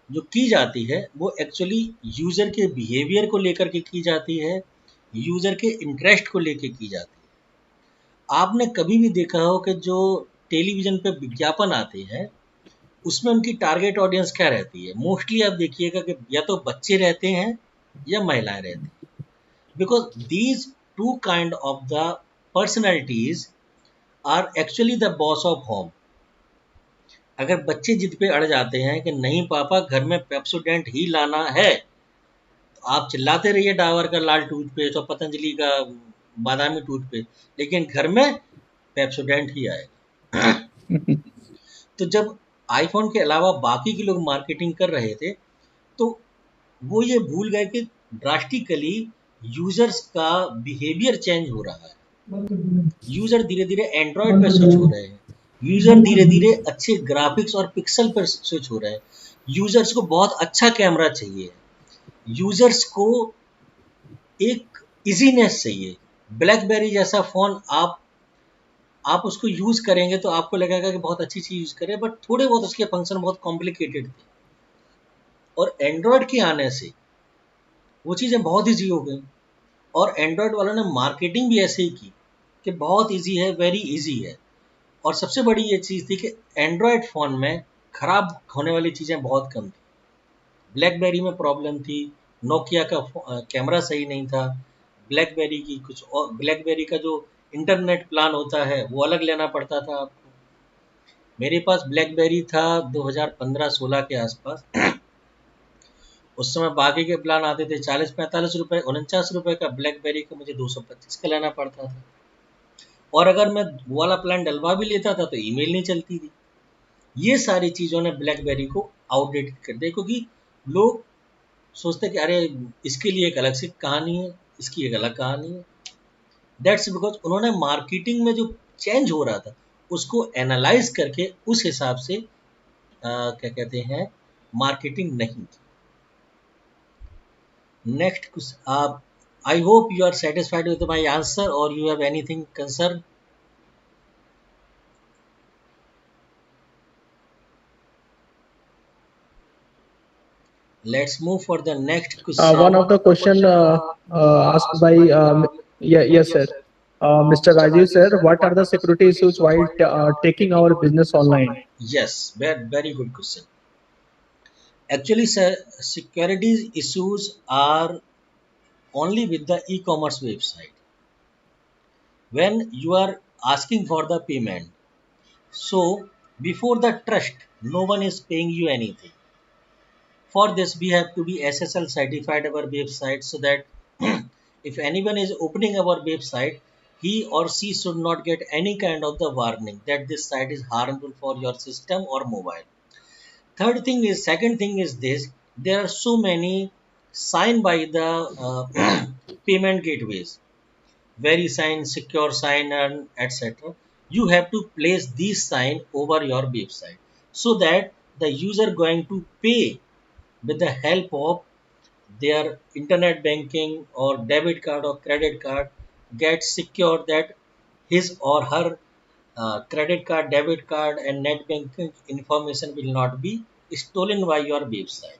जो की जाती है वो एक्चुअली यूज़र के बिहेवियर को लेकर के की जाती है, यूज़र के इंटरेस्ट को लेकर की जाती है। आपने कभी भी देखा हो कि जो टेलीविज़न पे विज्ञापन आते हैं उसमें उनकी टारगेट ऑडियंस क्या रहती है? मोस्टली आप देखिएगा कि या तो बच्चे रहते हैं या महिलाएं रहती हैं, because these two kind of the personalities are actually the boss of home. अगर बच्चे जिद पे अड़ जाते हैं कि नहीं पापा घर में पेप्सोडेंट ही लाना है, तो आप चिल्लाते रहिए डाबर का लाल टूथपेस्ट और पतंजलि का बादामी टूथपेस्ट, लेकिन घर में पेप्सोडेंट ही आएगा। तो जब आईफोन के अलावा बाकी के लोग मार्केटिंग कर रहे थे तो वो ये भूल गए कि ड्रास्टिकली यूजर्स का बिहेवियर चेंज हो रहा है। यूजर धीरे धीरे एंड्रॉयड पे स्विच हो रहे हैं, यूजर धीरे धीरे अच्छे ग्राफिक्स और पिक्सल पर स्विच हो रहे हैं, यूजर्स को बहुत अच्छा कैमरा चाहिए, यूजर्स को एक इजीनेस चाहिए। ब्लैकबेरी जैसा फ़ोन आप उसको यूज़ करेंगे तो आपको लगेगा कि बहुत अच्छी चीज़ यूज़ करें, बट थोड़े बहुत उसके फंक्शन बहुत कॉम्प्लिकेटेड थे, और एंड्रॉयड के आने से वो चीज़ें बहुत ईजी हो गई, और एंड्रॉयड वालों ने मार्केटिंग भी ऐसे ही की कि बहुत ईजी है, वेरी ईजी है। और सबसे बड़ी ये चीज़ थी कि एंड्रॉयड फ़ोन में ख़राब होने वाली चीज़ें बहुत कम थी। ब्लैकबेरी में प्रॉब्लम थी, नोकिया का कैमरा सही नहीं था, ब्लैकबेरी की कुछ और, ब्लैकबेरी का जो इंटरनेट प्लान होता है वो अलग लेना पड़ता था आपको। मेरे पास ब्लैकबेरी था 2015-16 के आसपास। उस समय बाकी के प्लान आते थे 40-45 रुपए, 49 रुपए का। ब्लैकबेरी का मुझे 225 का लेना पड़ता था। और अगर मैं वो वाला प्लान डलवा भी लेता था तो ईमेल नहीं चलती थी। ये सारी चीज़ों ने ब्लैकबेरी को आउटडेटेड कर दिया, क्योंकि लोग सोचते कि अरे इसके लिए एक अलग से कहानी है, इसकी एक अलग कहानी है। दैट्स बिकॉज उन्होंने मार्केटिंग में जो चेंज हो रहा था उसको एनालाइज करके उस हिसाब से क्या कहते हैं, मार्केटिंग नहीं की। नेक्स्ट, आप, I hope you are satisfied with my answer और you have anything concern. Let's move for the next One question. of the question asked by yeah, yes sir, Mr. Rajiv sir, what are the security issues while taking our business online? Yes, very good question. Actually, sir, security issues are only with the e-commerce website. When you are asking for the payment, so before the trust, no one is paying you anything. For this, we have to be SSL certified our website, so that if anyone is opening our website, he or she should not get any kind of the warning that this site is harmful for your system or mobile. Second thing is this: there are so many signed by the payment gateways, VeriSign, Secure Sign, and etc. You have to place these sign over your website, so that the user going to pay with the help of their internet banking or debit card or credit card gets secure, that his or her credit card, debit card, and net banking information will not be stolen by your website.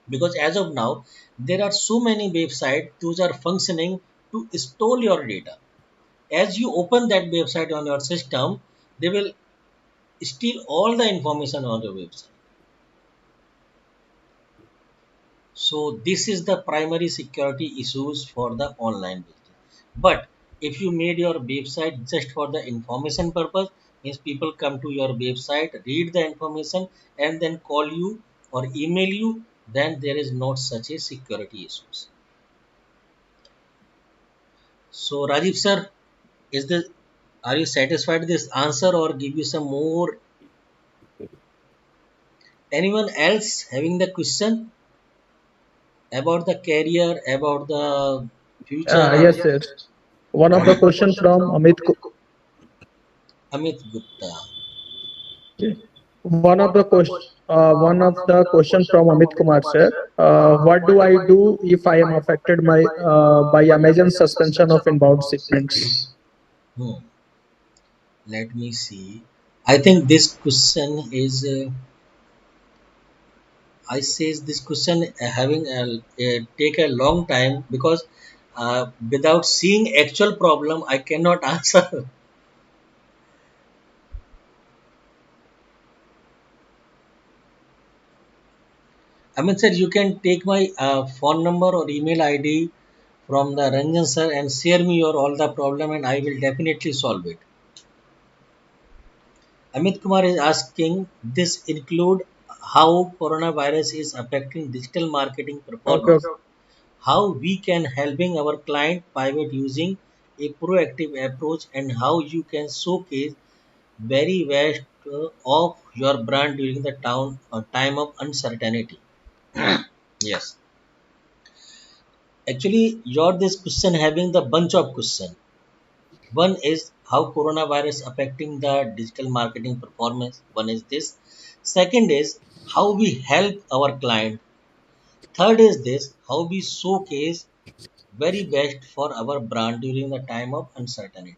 Because as of now, there are so many websites those are functioning to store your data. As you open that website on your system, they will steal all the information on your website. So this is the primary security issues for the online business. But if you made your website just for the information purpose, means people come to your website, read the information, and then call you or email you, then there is not such a security issues. So Rajiv sir, is this, are you satisfied with this answer or give you some more? Anyone else having the question about the career, about the future? Yes sir. One of the question from Amit Gupta. One of the question from Amit Kumar sir. What do I do if I am affected by Amazon suspension of inbound shipments? Hmm. Let me see. I think this question is. I says this question having take a long time, because without seeing actual problem, I cannot answer. I mean, sir, you can take my phone number or email ID from the Ranjan sir and share me your all the problem, and I will definitely solve it. Amit Kumar is asking, this include how coronavirus is affecting digital marketing Okay, performance, how we can helping our client pivot using a proactive approach, and how you can showcase very best of your brand during the time of uncertainty. Yes, actually, your this question having the bunch of question. One is how coronavirus affecting the digital marketing performance. One is this. Second is how we help our client. Third is this, how we showcase very best for our brand during the time of uncertainty.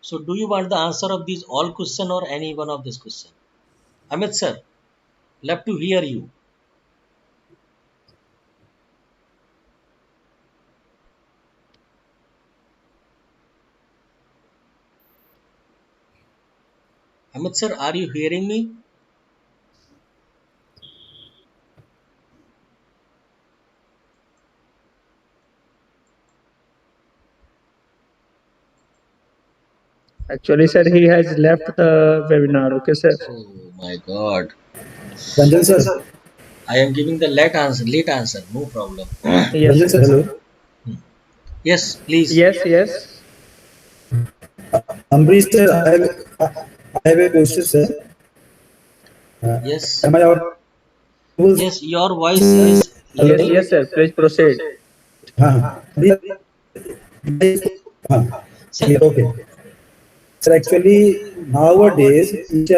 So do you want the answer of these all question or any one of this question? Amit sir, love to hear you. Amit sir, are you hearing me? Actually, sir, he has left the webinar. Okay, sir. Oh my God. Ranjan sir, I am giving the late answer. Late answer. No problem. Yes, Ranjan sir, sir. hello. Yes, please. Yes, yes. Ambrish sir, I have a question, sir. Yes. Am I audible? Yes, your voice is Yes, Hello. little. yes, sir. Please proceed. हाँ हाँ Sir, okay. Sir, actually nowadays each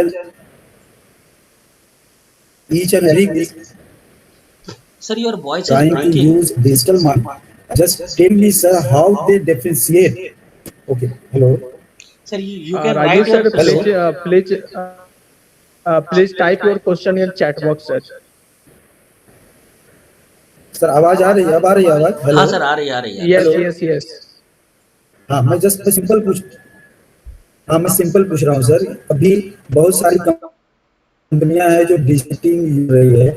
and every is sir, your voice is trying to breaking. use digital marketing. Just tell me, sir, how they differentiate. Okay. Hello. Sir, you can Raju, write your sir, Hello. please, question. please type your question in chat box, sir. Sir आवाज आ रही है? अब आ रही है आवाज? हाँ hello. Sir, आ रही है Yes, hello. please. yes, yes. हाँ मैं सिंपल पूछ हाँ मैं सिंपल पूछ रहा हूँ सर. अभी बहुत सारी कंपनियां हैं जो डिजिटल हो रही है.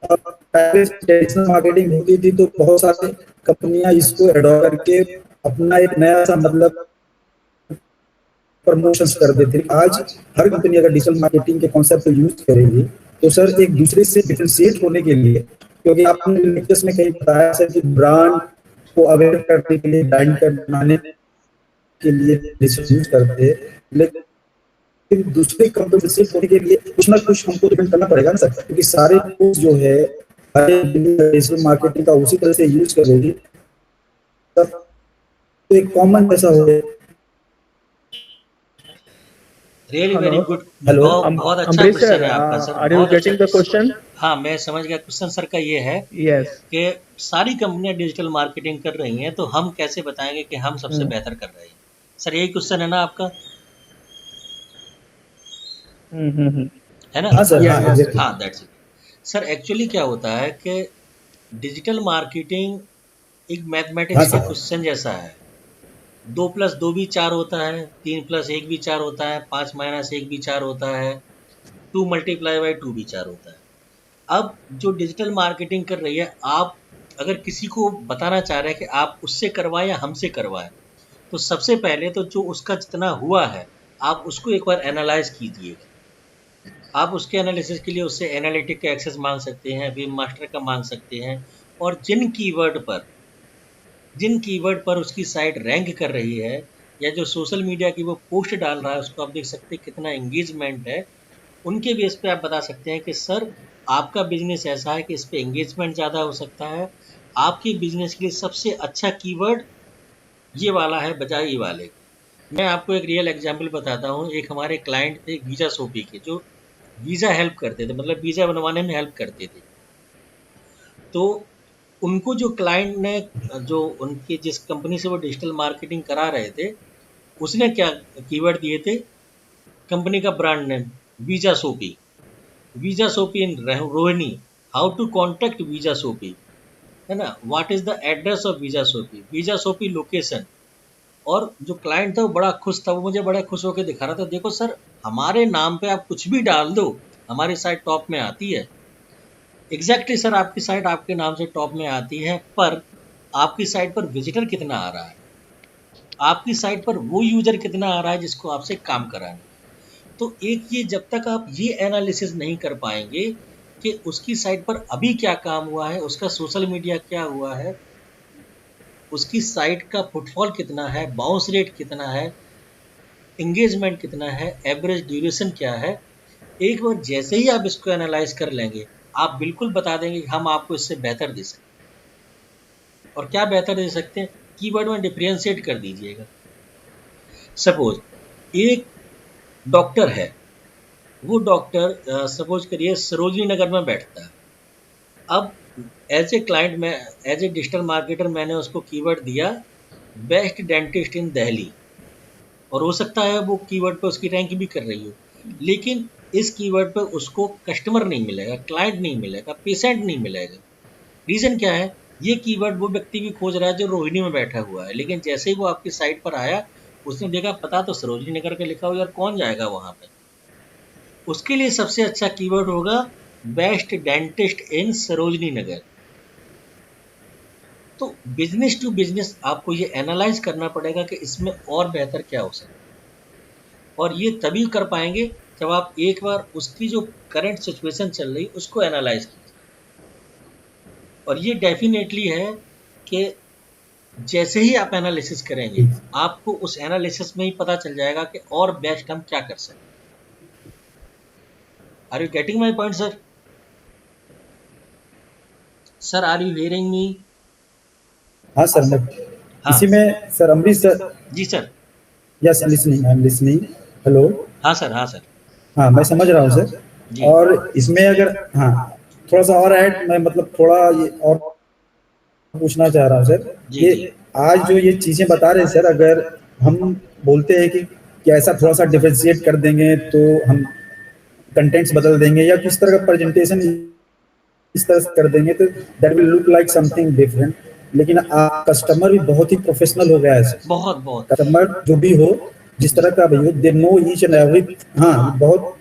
और पहले ट्रेडिशनल मार्केटिंग होती थी तो बहुत सारी कंपनियां इसको एडॉप्ट करके अपना एक नया सा मतलब प्रमोशंस कर देते हैं. आज हर कंपनी अगर डिजिटल मार्केटिंग के कॉन्सेप्ट को यूज करेगी तो सर एक दूसरे से डिफरेंशिएट होने के लिए, क्योंकि आपने लेक्चर्स में कहीं बताया सर कि ब्रांड को अवेयर करने के लिए, ब्रांड का बनाने के लिए डिजिटल यूज करते हैं, लेकिन दूसरे कंपनी से होने के लिए कुछ ना कुछ हमको डिपेंड करना पड़ेगा ना सर, क्योंकि सारे टूल्स जो है डिजिटल मार्केटिंग का उसी तरह से यूज करेगी तब तो एक कॉमन जैसा हो. Really very Hello. Good. Hello. बहुत अच्छा Ambrish, sir, क्वेश्चन है आपका सर. are you बहुत getting the अच्छा. question? हाँ, मैं समझ गया. क्वेश्चन सर का ये है Yes. कि सारी कंपनियां डिजिटल मार्केटिंग कर रही हैं, तो हम कैसे बताएंगे कि हम सबसे Hmm. बेहतर कर रहे हैं. सर, यही क्वेश्चन है ना आपका? Mm-hmm. है ना? हाँ सर. Yeah, हाँ yeah, sir. एग्जैक्टली. हाँ, दैट्स इट. सर, एक्चुअली क्या होता है कि डिजिटल मार्केटिंग एक हाँ मैथमेटिक्स के सर. क्वेश्चन जैसा है. 2+2 भी 4 होता है, 3+1 भी 4 होता है, 5-1 भी 4 होता है, 2 × 2 भी 4 होता है. अब जो डिजिटल मार्केटिंग कर रही है, आप अगर किसी को बताना चाह रहे हैं कि आप उससे करवाएं या हमसे करवाएं, तो सबसे पहले तो जो उसका जितना हुआ है, आप उसको एक बार एनालाइज कीजिए. आप उसके एनालिसिस के लिए उससे एनालिटिक का एक्सेस मांग सकते हैं, वेब मास्टर का मांग सकते हैं, और जिन कीवर्ड पर उसकी साइट रैंक कर रही है, या जो सोशल मीडिया की वो पोस्ट डाल रहा है, उसको आप देख सकते हैं कितना एंगेजमेंट है. उनके बेस पे आप बता सकते हैं कि सर, आपका बिजनेस ऐसा है कि इस पे एंगेजमेंट ज़्यादा हो सकता है. आपके बिजनेस के लिए सबसे अच्छा कीवर्ड ये वाला है बजाय ये वाले के. मैं आपको एक रियल एग्जांपल बताता हूँ. एक हमारे क्लाइंट थे वीज़ा सोपी के, जो वीज़ा हेल्प करते थे, मतलब वीज़ा बनवाने में हेल्प करते थे. तो उनको जो क्लाइंट ने, जो उनकी जिस कंपनी से वो डिजिटल मार्केटिंग करा रहे थे, उसने क्या कीवर्ड दिए थे? कंपनी का ब्रांड नेम वीज़ा सोपी. वीज़ा सोपी in Rohini. How to contact वीज़ा सोपी, है ना? What is the address of वीज़ा सोपी, वीज़ा सोपी लोकेशन. और जो क्लाइंट था वो बड़ा खुश था. वो मुझे बड़ा खुश होकर दिखा रहा था, देखो सर, हमारे नाम पे आप कुछ भी डाल दो, हमारी साइट टॉप में आती है. एग्जैक्टली सर, आपकी साइट आपके नाम से टॉप में आती है, पर आपकी साइट पर विजिटर कितना आ रहा है, आपकी साइट पर वो यूजर कितना आ रहा है जिसको आपसे काम कराना. तो एक ये, जब तक आप ये एनालिसिस नहीं कर पाएंगे कि उसकी साइट पर अभी क्या काम हुआ है, उसका सोशल मीडिया क्या हुआ है, उसकी साइट का फुटफॉल कितना है, बाउंस रेट कितना है, एंगेजमेंट कितना है, एवरेज ड्यूरेशन क्या है, एक बार जैसे ही आप इसको एनालाइज कर लेंगे, आप बिल्कुल बता देंगे कि हम आपको इससे बेहतर दे सकते हैं. और क्या बेहतर दे सकते हैं? कीवर्ड में डिफरेंशिएट कर दीजिएगा. सपोज एक डॉक्टर है, वो डॉक्टर सपोज करिए सरोजनी नगर में बैठता है. अब एज ए क्लाइंट में, एज ए डिजिटल मार्केटर, मैंने उसको कीवर्ड दिया बेस्ट डेंटिस्ट इन दिल्ली, और हो सकता है वो कीवर्ड पे उसकी रैंक भी कर रही हो, लेकिन इस कीवर्ड पे उसको कस्टमर नहीं मिलेगा, क्लाइंट नहीं मिलेगा, पेशेंट नहीं मिलेगा. रीज़न क्या है? ये कीवर्ड वो व्यक्ति भी खोज रहा है जो रोहिणी में बैठा हुआ है, लेकिन जैसे ही वो आपकी साइट पर आया, उसने देखा पता तो सरोजनी नगर का लिखा हो, यार कौन जाएगा वहाँ पे. उसके लिए सबसे अच्छा कीवर्ड होगा बेस्ट डेंटिस्ट इन सरोजनी नगर. तो बिजनेस टू बिजनेस आपको ये एनालाइज करना पड़ेगा कि इसमें और बेहतर क्या हो सकता है. और ये तभी कर पाएंगे जब आप एक बार उसकी जो करंट सिचुएशन चल रही उसको एनालाइज कीजिए। और ये डेफिनेटली है कि जैसे ही आप एनालिसिस करेंगे आपको उस एनालिसिस में ही पता चल जाएगा कि और बेस्ट हम क्या कर सकते हैं। Are you getting my point sir? Sir are you hearing me? हाँ सर, मैं हाँ इसी में सर, अमरीश सर। जी sir. Yes, listening, I am listening. Hello. हाँ सर, हाँ सर। हाँ, मैं समझ रहा हूँ सर। जी और इसमें अगर हाँ थोड़ा सा और ऐड, मैं मतलब थोड़ा ये और पूछना चाह रहा हूँ सर। जी जी ये आज जो ये चीजें बता रहे हैं सर, अगर हम बोलते हैं कि ऐसा थोड़ा सा डिफरेंशिएट कर देंगे तो हम कंटेंट्स बदल देंगे या किस तरह का प्रेजेंटेशन इस तरह से कर देंगे तो that will look like something different. लेकिन आप कस्टमर भी बहुत ही प्रोफेशनल हो गया है सर। बहुत बहुत कस्टमर जो भी हो, जिस तरह का भी हो, they know each and every. हाँ, बहुत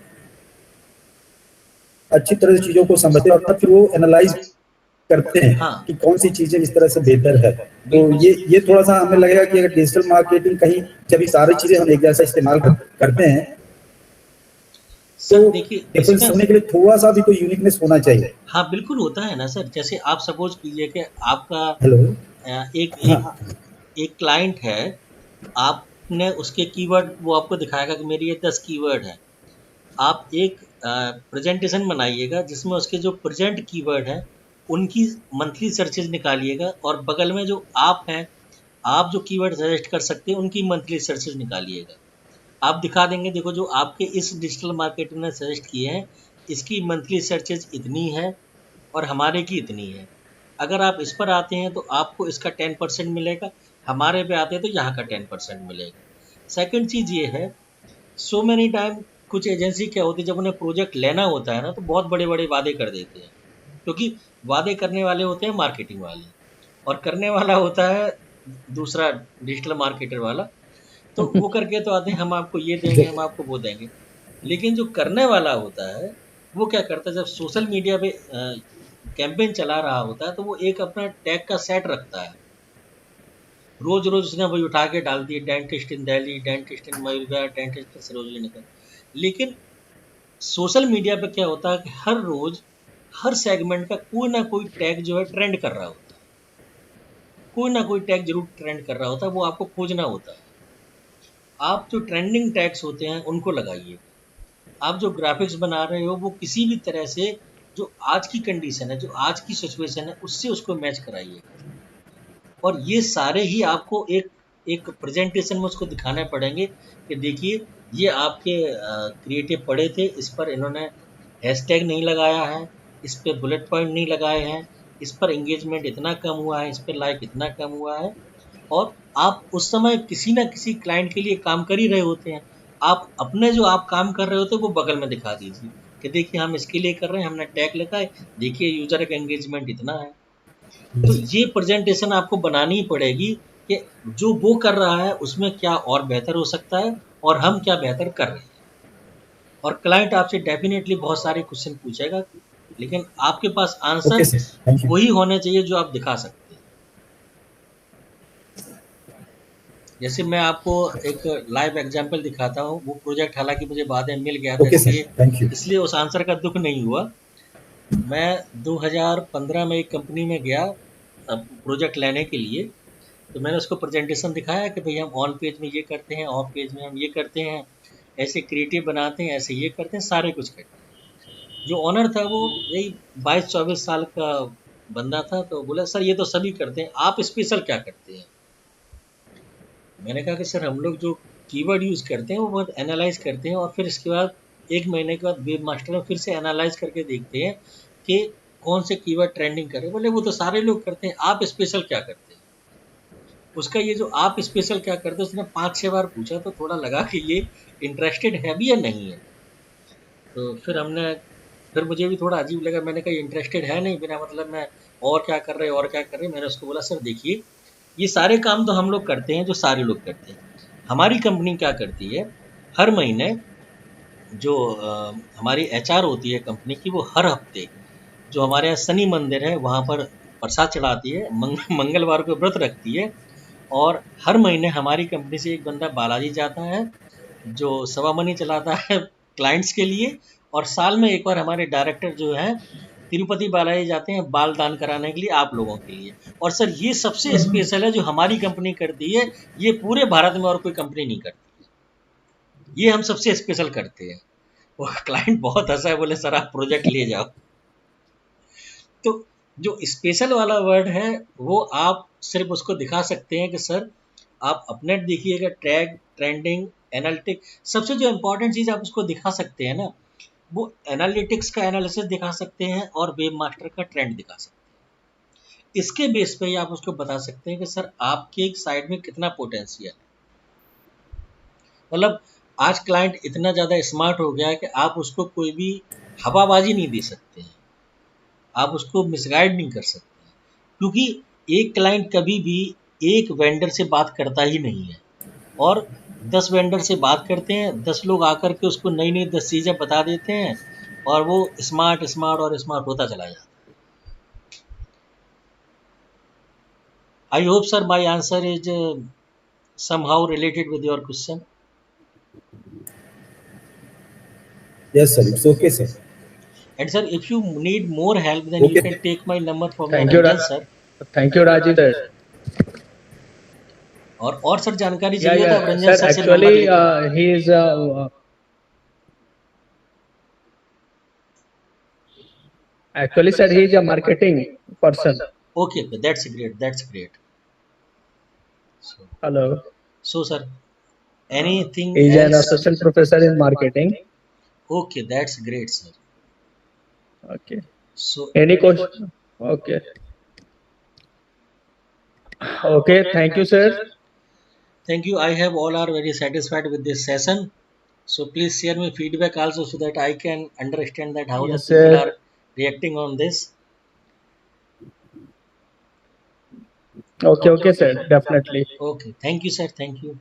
अच्छी तरह से चीजों को समझते हैं और तब फिर वो एनालाइज करते हैं हाँ कि कौन सी चीजें इस तरह से बेहतर है। तो बिल्कुल ये थोड़ा सा हमें लगेगा कि अगर डिजिटल मार्केटिंग कहीं जब ये सारी चीजें हम एक जैसा इस्तेमाल करते हैं तो सर। देखिए डिफरेंस इसमें होने के लिए थोड़ा सा भी तो यूनिकनेस होना चाहिए। हाँ बिल्कुल होता है ना सर। जैसे आप सपोज कीजिए कि आपका हेलो। एक हाँ एक एक क्लाइंट है, आपने उसके कीवर्ड वो आपको दिखाएगा कि मेरी ये 10 कीवर्ड है। आप एक प्रेजेंटेशन बनाइएगा जिसमें उसके जो प्रेजेंट कीवर्ड है उनकी मंथली सर्चेज निकालिएगा और बगल में जो आप हैं, आप जो कीवर्ड सजेस्ट कर सकते हैं उनकी मंथली सर्चेज निकालिएगा। आप दिखा देंगे देखो जो आपके इस डिजिटल मार्केटर ने सजेस्ट किए हैं इसकी मंथली सर्चेज इतनी है और हमारे की इतनी है। अगर आप इस पर आते हैं तो आपको इसका 10% मिलेगा, हमारे पे आते हैं तो यहाँ का 10% मिलेगा। सेकंड चीज़ ये है, सो मैनी टाइम कुछ एजेंसी क्या होती है जब उन्हें प्रोजेक्ट लेना होता है ना तो बहुत बड़े बड़े वादे कर देते हैं, क्योंकि वादे करने वाले होते हैं मार्केटिंग वाले और करने वाला होता है दूसरा डिजिटल मार्केटर वाला। तो वो करके तो आते हैं हम आपको ये देंगे, हम आपको वो देंगे। लेकिन जो करने वाला होता है वो क्या करता है, जब सोशल मीडिया पे कैंपेन चला रहा होता है तो वो एक अपना टैग का सेट रखता है। रोज रोज उसने वही उठा के डाल दिए, डेंटिस्ट इन दिल्ली, डेंटिस्ट इन मयूरभंज, डेंटिस्ट इन सरोजनी नगर। लेकिन सोशल मीडिया पे क्या होता है कि हर रोज हर सेगमेंट का कोई ना कोई टैग जो है ट्रेंड कर रहा होता है, कोई ना कोई टैग जरूर ट्रेंड कर रहा होता है, वो आपको खोजना होता है। आप जो ट्रेंडिंग टैग्स होते हैं उनको लगाइए। आप जो ग्राफिक्स बना रहे हो वो किसी भी तरह से जो आज की कंडीशन है, जो आज की सिचुएशन है उससे उसको मैच कराइए। और ये सारे ही आपको एक एक प्रेजेंटेशन में उसको दिखाने पड़ेंगे कि देखिए ये आपके क्रिएटिव पड़े थे, इस पर इन्होंने हैशटैग नहीं लगाया है, इस पर बुलेट पॉइंट नहीं लगाए हैं, इस पर एंगेजमेंट इतना कम हुआ है, इस पर लाइक इतना कम हुआ है। और आप उस समय किसी ना किसी क्लाइंट के लिए काम कर ही रहे होते हैं, आप अपने जो आप काम कर रहे होते हैं वो बगल में दिखा दीजिए कि देखिए हम इसके लिए कर रहे हैं, हमने टैग लगाए, देखिए यूजर का एंगेजमेंट इतना है। तो ये प्रेजेंटेशन आपको बनानी ही पड़ेगी कि जो वो कर रहा है उसमें क्या और बेहतर हो सकता है और हम क्या बेहतर कर रहे हैं। और क्लाइंट आपसे डेफिनेटली बहुत सारे क्वेश्चन पूछेगा, लेकिन आपके पास okay answer sir, thank you. वही होने चाहिए जो आप दिखा सकते हैं। जैसे मैं आपको एक लाइव एग्जांपल दिखाता हूँ, वो प्रोजेक्ट हालांकि मुझे बाद में मिल गया था, ओके सर, थैंक यू। इसलिए उस आंसर का दुख नहीं हुआ। मैं 2015 में एक कंपनी में गया प्रोजेक्ट लेने के लिए, तो मैंने उसको प्रेजेंटेशन दिखाया कि भाई हम ऑन पेज में ये करते हैं, ऑफ पेज में हम ये करते हैं, ऐसे क्रिएटिव बनाते हैं, ऐसे ये करते हैं, सारे कुछ करते हैं। जो ऑनर था वो यही 22-24 साल का बंदा था, तो बोला सर ये तो सभी करते हैं, आप स्पेशल क्या करते हैं। मैंने कहा कि सर हम लोग जो कीवर्ड यूज़ करते हैं वो बहुत एनालाइज करते हैं और फिर इसके बाद 1 महीने के बाद वेब मास्टर में फिर से एनालाइज करके देखते हैं कि कौन से कीवर्ड ट्रेंडिंग कर रहे हैं। बोले वो तो सारे लोग करते हैं, आप स्पेशल क्या करते हैं। उसका ये जो आप स्पेशल क्या करते हैं उसने 5-6 बार पूछा, तो थोड़ा लगा कि ये इंटरेस्टेड है भी या नहीं है। तो फिर मुझे भी थोड़ा अजीब लगा, मैंने कहा इंटरेस्टेड है नहीं, बिना मतलब मैं और क्या कर रहे और क्या कर रहे। मैंने उसको बोला सर देखिए ये सारे काम तो हम लोग करते हैं जो सारे लोग करते हैं, हमारी कंपनी क्या करती है, हर महीने जो हमारी HR होती है कंपनी की, वो हर हफ्ते जो हमारे यहाँ शनि मंदिर है वहाँ पर प्रसाद चढ़ाती है, मंगलवार को व्रत रखती है। और हर महीने हमारी कंपनी से एक बंदा बालाजी जाता है जो सवा मनी चलाता है क्लाइंट्स के लिए, और साल में एक बार हमारे डायरेक्टर जो है तिरुपति बालाजी जाते हैं बाल दान कराने के लिए आप लोगों के लिए। और सर ये सबसे स्पेशल है जो हमारी कंपनी करती है, ये पूरे भारत में और कोई कंपनी नहीं करती, ये हम सबसे स्पेशल करते हैं। वो क्लाइंट बहुत हंसा है, बोले सर आप प्रोजेक्ट ले जाओ। तो जो स्पेशल वाला वर्ड है वो आप सिर्फ उसको दिखा सकते हैं कि सर आप अपने देखिएगा, टैग, ट्रेंडिंग, एनालिटिक, सबसे जो इम्पोर्टेंट चीज़ आप उसको दिखा सकते हैं ना, वो एनालिटिक्स का एनालिसिस दिखा सकते हैं और वेब मास्टर का ट्रेंड दिखा सकते हैं। इसके बेस पे ही आप उसको बता सकते हैं कि सर आपके साइड में कितना पोटेंशियल है। मतलब आज क्लाइंट इतना ज़्यादा स्मार्ट हो गया है कि आप उसको कोई भी हवाबाजी नहीं दे सकते हैं, आप उसको मिसगाइड नहीं कर सकते, क्योंकि एक क्लाइंट कभी भी एक वेंडर से बात करता ही नहीं है, और 10 वेंडर से बात करते हैं, 10 लोग आकर के उसको नई नई 10 चीज़ें बता देते हैं, और वो स्मार्ट स्मार्ट और स्मार्ट होता चला जाता है। I hope sir my answer is somehow related with your question. Yes, sir. It's okay, sir. And sir, if you need more help, then you Okay. can take my number from Thank you, Ranjan sir. Thank you, Rajiv sir. और sir जानकारी Yeah, चाहिए तो आप yeah, Ranjan sir. Sir से number Actually, लेकर। he is actually, sir, he is a marketing person. Okay, that's great. That's great. So, Hello. so sir, anything He is an else? assistant professor in marketing. Okay, that's great, sir. Okay. So, Any question? Okay. Okay. Thank you, sir. thank you. I have all are very satisfied with this session. So please share me feedback also so that I can understand that how Yes, the people sir. are reacting on this. Okay. Okay, sir. Definitely. Okay, thank you, sir. Thank you.